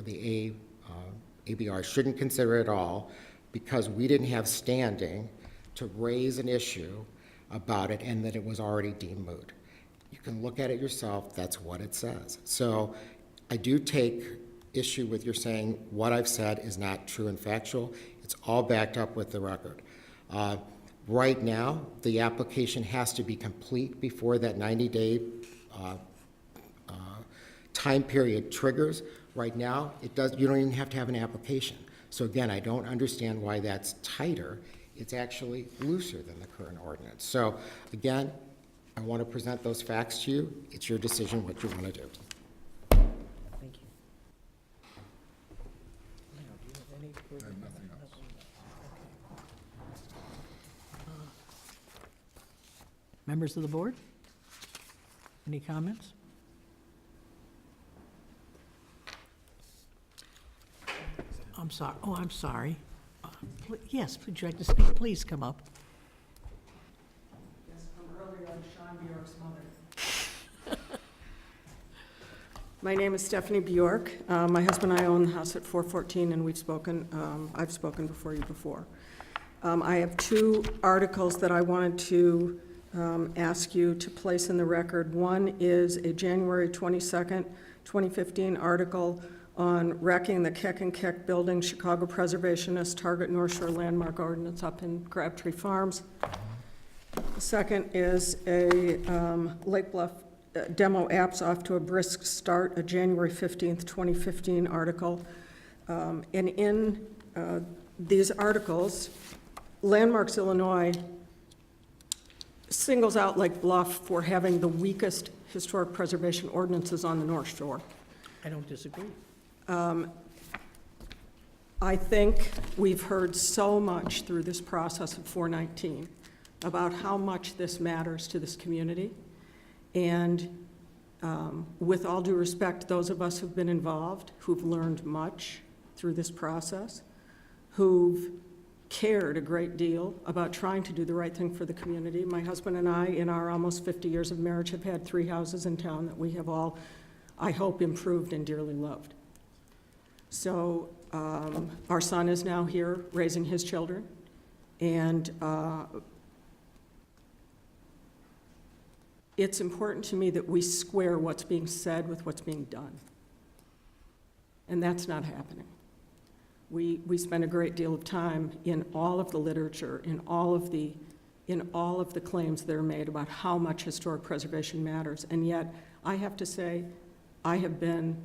ABR shouldn't consider it at all because we didn't have standing to raise an issue about it and that it was already deemed moot. You can look at it yourself, that's what it says. So I do take issue with your saying what I've said is not true and factual. It's all backed up with the record. Right now, the application has to be complete before that 90-day time period triggers. Right now, you don't even have to have an application. So again, I don't understand why that's tighter. It's actually looser than the current ordinance. So again, I want to present those facts to you. It's your decision what you want to do. Thank you. Now, do you have any further- Members of the board? Any comments? I'm sorry. Oh, I'm sorry. Yes, would you like to speak? Please come up. Yes, from earlier, I'm Sean Bjork's mother. My name is Stephanie Bjork. My husband and I own the house at 414, and I've spoken before you before. I have two articles that I wanted to ask you to place in the record. One is a January 22nd, 2015 article on wrecking the Keck and Keck Building, Chicago Preservationist Target North Shore Landmark Ordinance up in Crabtree Farms. The second is a Lake Bluff demo apps off to a brisk start, a January 15th, 2015 article. And in these articles, Landmarks Illinois singles out Lake Bluff for having the weakest historic preservation ordinances on the North Shore. I don't disagree. I think we've heard so much through this process of 419 about how much this matters to this community. And with all due respect, those of us who've been involved, who've learned much through this process, who've cared a great deal about trying to do the right thing for the community. My husband and I, in our almost 50 years of marriage, have had 3 houses in town that we have all, I hope, improved and dearly loved. So our son is now here raising his children, and it's important to me that we square what's being said with what's being done. And that's not happening. We spend a great deal of time in all of the literature, in all of the claims that are made about how much historic preservation matters. And yet, I have to say, I have been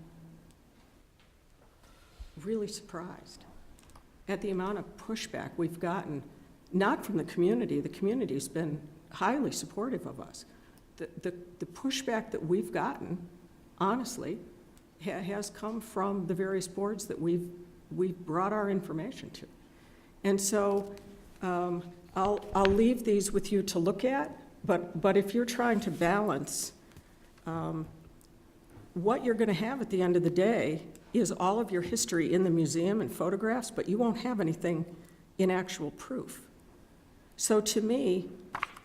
really surprised at the amount of pushback we've gotten, not from the community. The community's been highly supportive of us. The pushback that we've gotten, honestly, has come from the various boards that we've brought our information to. And so I'll leave these with you to look at, but if you're trying to balance what you're going to have at the end of the day is all of your history in the museum and photographs, but you won't have anything in actual proof. So to me,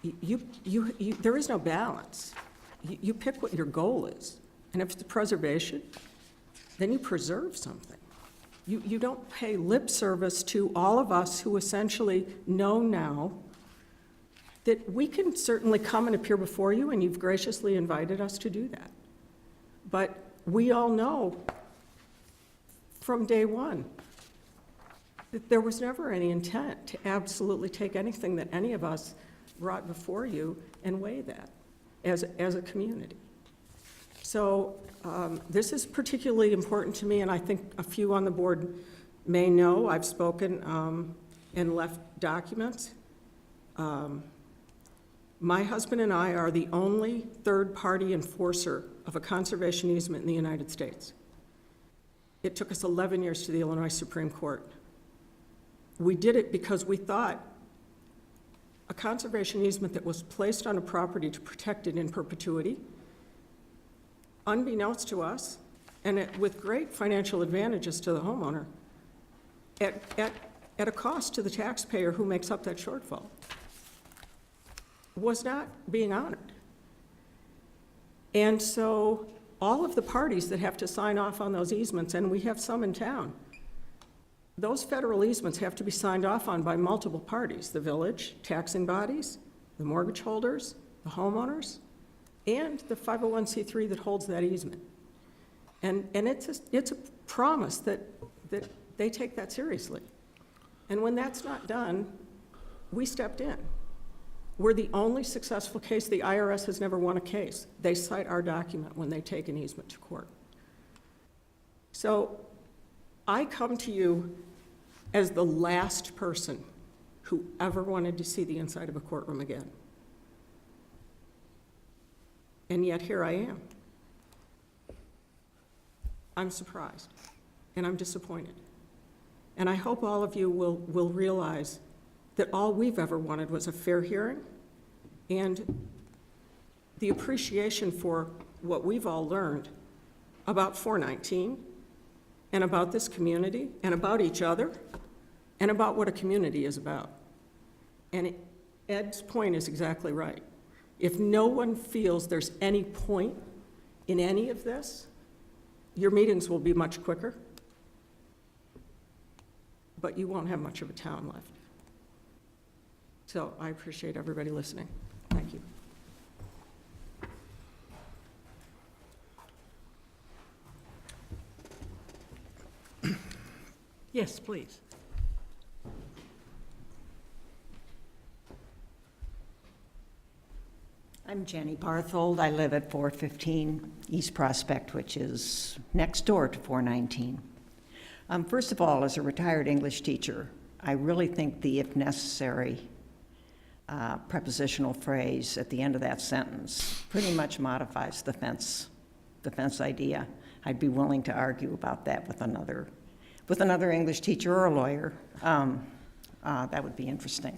there is no balance. You pick what your goal is, and if it's preservation, then you preserve something. You don't pay lip service to all of us who essentially know now that we can certainly come and appear before you, and you've graciously invited us to do that. But we all know from day one that there was never any intent to absolutely take anything that any of us brought before you and weigh that as a community. So this is particularly important to me, and I think a few on the board may know. I've spoken and left documents. My husband and I are the only third-party enforcer of a conservation easement in the United States. It took us 11 years to the Illinois Supreme Court. We did it because we thought a conservation easement that was placed on a property to protect it in perpetuity, unbeknownst to us, and with great financial advantages to the homeowner, at a cost to the taxpayer who makes up that shortfall, was not being honored. And so all of the parties that have to sign off on those easements, and we have some in town, those federal easements have to be signed off on by multiple parties: the village, taxing bodies, the mortgage holders, the homeowners, and the 501c3 that holds that easement. And it's a promise that they take that seriously. And when that's not done, we stepped in. We're the only successful case. The IRS has never won a case. They cite our document when they take an easement to court. So I come to you as the last person who ever wanted to see the inside of a courtroom again. And yet here I am. I'm surprised, and I'm disappointed. And I hope all of you will realize that all we've ever wanted was a fair hearing and the appreciation for what we've all learned about 419 and about this community and about each other and about what a community is about. And Ed's point is exactly right. If no one feels there's any point in any of this, your meetings will be much quicker, but you won't have much of a town left. So I appreciate everybody listening. Thank you. Yes, please. I'm Jenny Barthold. I live at 415 East Prospect, which is next door to 419. First of all, as a retired English teacher, I really think the "if necessary" prepositional phrase at the end of that sentence pretty much modifies the fence idea. I'd be willing to argue about that with another English teacher or a lawyer. That would be interesting.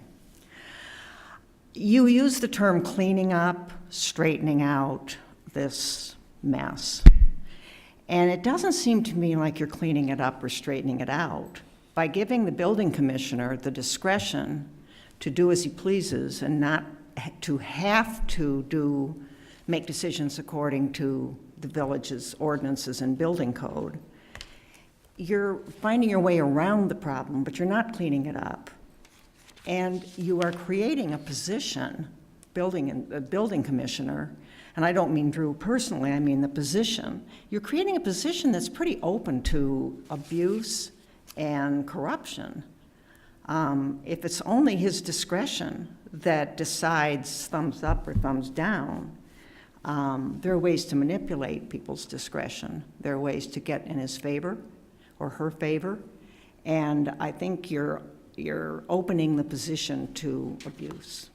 You use the term cleaning up, straightening out this mess. And it doesn't seem to me like you're cleaning it up or straightening it out by giving the building commissioner the discretion to do as he pleases and not to have to make decisions according to the village's ordinances and building code. You're finding your way around the problem, but you're not cleaning it up. And you are creating a position, a building commissioner, and I don't mean Drew personally, I mean the position. You're creating a position that's pretty open to abuse and corruption. If it's only his discretion that decides thumbs up or thumbs down, there are ways to manipulate people's discretion. There are ways to get in his favor or her favor, and I think you're opening the position to abuse.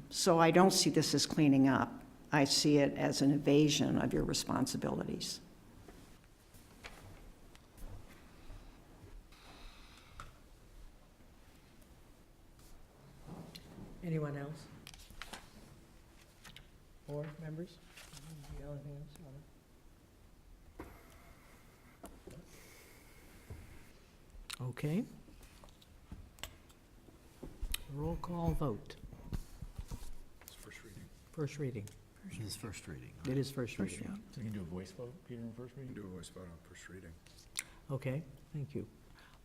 So I don't see this as cleaning up. I see it as an evasion of your responsibilities. Anyone else? Board members? The other hands? Okay. Roll call vote. First reading. It is first reading. It is first reading. So you can do a voice vote, Peter, in first reading? Do a voice vote on first reading. Okay, thank you.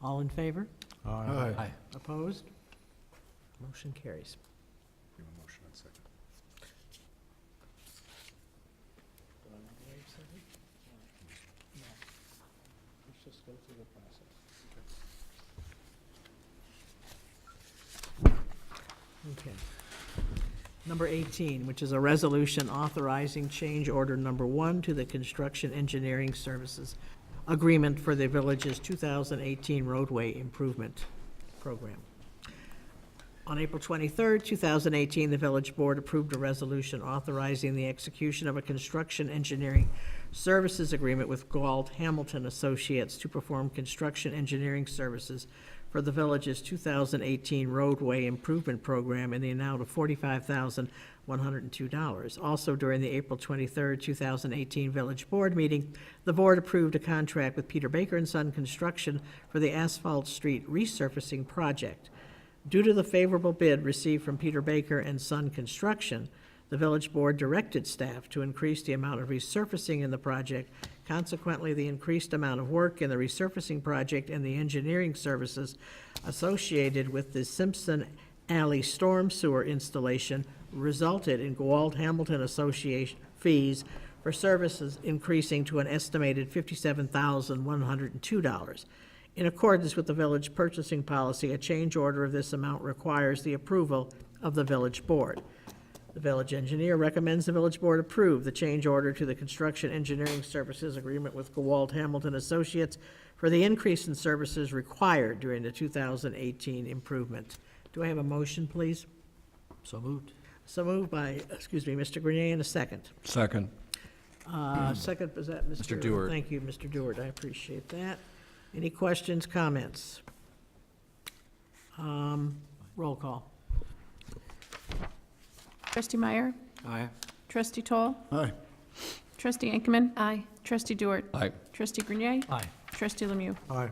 All in favor? Aye. Opposed? Motion carries. Give a motion on second. Okay. Number 18, which is a resolution authorizing change order number 1 to the Construction Engineering Services Agreement for the village's 2018 roadway improvement program. On April 23rd, 2018, the village board approved a resolution authorizing the execution of a construction engineering services agreement with Gauld Hamilton Associates to perform construction engineering services for the village's 2018 roadway improvement program in the amount of $45,102. Also, during the April 23rd, 2018 village board meeting, the board approved a contract with Peter Baker and Son Construction for the Asphalt Street resurfacing project. Due to the favorable bid received from Peter Baker and Son Construction, the village board directed staff to increase the amount of resurfacing in the project. Consequently, the increased amount of work in the resurfacing project and the engineering services associated with the Simpson Alley storm sewer installation resulted in Gauld Hamilton Association fees for services increasing to an estimated $57,102. In accordance with the village purchasing policy, a change order of this amount requires the approval of the village board. The village engineer recommends the village board approve the change order to the construction engineering services agreement with Gauld Hamilton Associates for the increase in services required during the 2018 improvement. Do I have a motion, please? So moved. So moved by, Mr. Grenier, and a second. Second. Second, was that Mr.? Mr. Dewar. Thank you, Mr. Dewar, I appreciate that. Any questions, comments? Roll call. Trustee Meyer? Aye. Trustee Toll? Aye. Trustee Inkhman? Aye. Trustee Dewar? Aye. Trustee Grenier? Aye. Trustee Lemieux? Aye.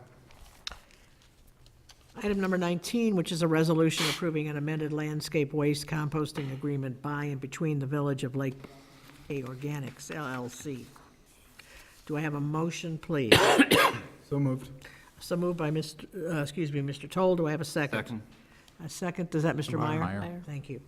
Item number 19, which is a resolution approving an amended landscape waste composting agreement by and between the Village of Lake Organics LLC. Do I have a motion, please? So moved. So moved by Mr. Toll. Do I have a second? Second. A second, is that Mr. Meyer? Meyer. Thank you.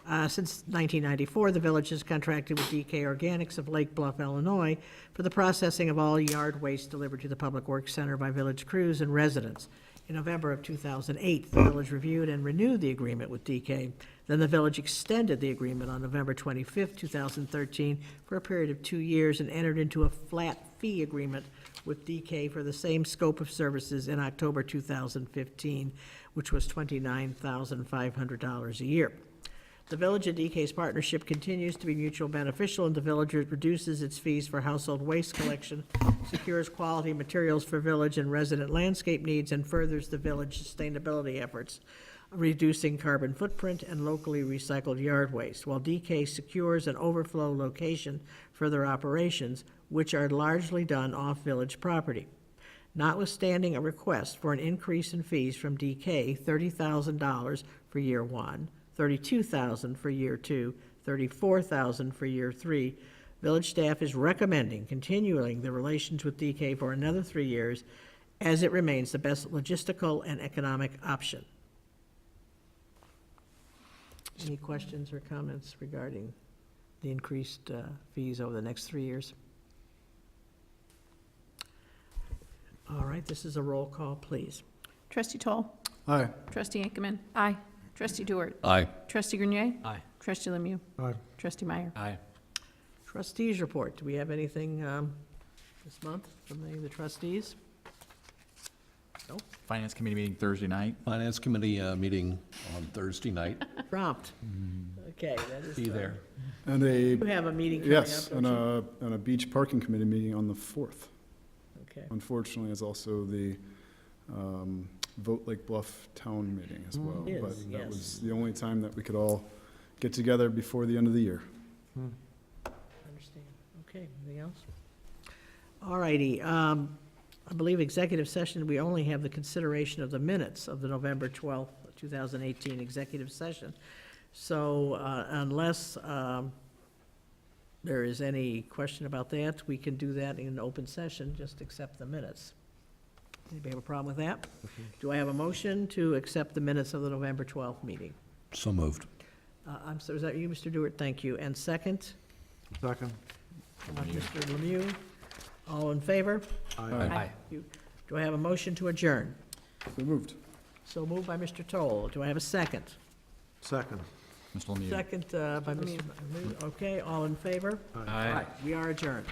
Since 1994, the village has contracted with DK Organics of Lake Bluff, Illinois, for the processing of all yard waste delivered to the Public Works Center by village crews and residents. In November of 2008, the village reviewed and renewed the agreement with DK. Then the village extended the agreement on November 25th, 2013, for a period of 2 years and entered into a flat fee agreement with DK for the same scope of services in October 2015, which was $29,500 a year. The village and DK's partnership continues to be mutual beneficial, and the village reduces its fees for household waste collection, secures quality materials for village and resident landscape needs, and furthers the village sustainability efforts, reducing carbon footprint and locally recycled yard waste, while DK secures an overflow location for their operations, which are largely done off village property. Notwithstanding a request for an increase in fees from DK, $30,000 for year 1, $32,000 for year 2, $34,000 for year 3. Village staff is recommending continuing the relations with DK for another 3 years, as it remains the best logistical and economic option. Any questions or comments regarding the increased fees over the next 3 years? All right, this is a roll call, please. Trustee Toll? Aye. Trustee Inkhman? Aye. Trustee Dewar? Aye. Trustee Grenier? Aye. Trustee Lemieux? Aye. Trustee Meyer? Aye. Trustees report. Do we have anything this month from any of the trustees? Nope. Finance Committee meeting Thursday night. Finance Committee meeting on Thursday night. Prompt. Okay, that is. Be there. And a, You have a meeting coming up, yes, don't and you? a beach parking committee meeting on the 4th. Okay. Unfortunately, it's also the Vote Lake Bluff Town meeting as well. It is, But that yes. was the only time that we could all get together before the end of the year. Understand. Okay, anything else? All righty. I believe executive session, we only have the consideration of the minutes of the November 12th, 2018 executive session. So unless there is any question about that, we can do that in an open session, just accept the minutes. Anybody have a problem with that? Do I have a motion to accept the minutes of the November 12th meeting? So moved. I'm sorry, is that you, Mr. Dewart? Thank you. And second, Second? Mr. Lemieux? All in favor? Aye. Do I have a motion to adjourn? So moved. So moved by Mr. Toll. Do I have a second? Second. Mr. Lemieux. Second by Mr. Lemieux. Okay, all in favor? Aye. We are adjourned.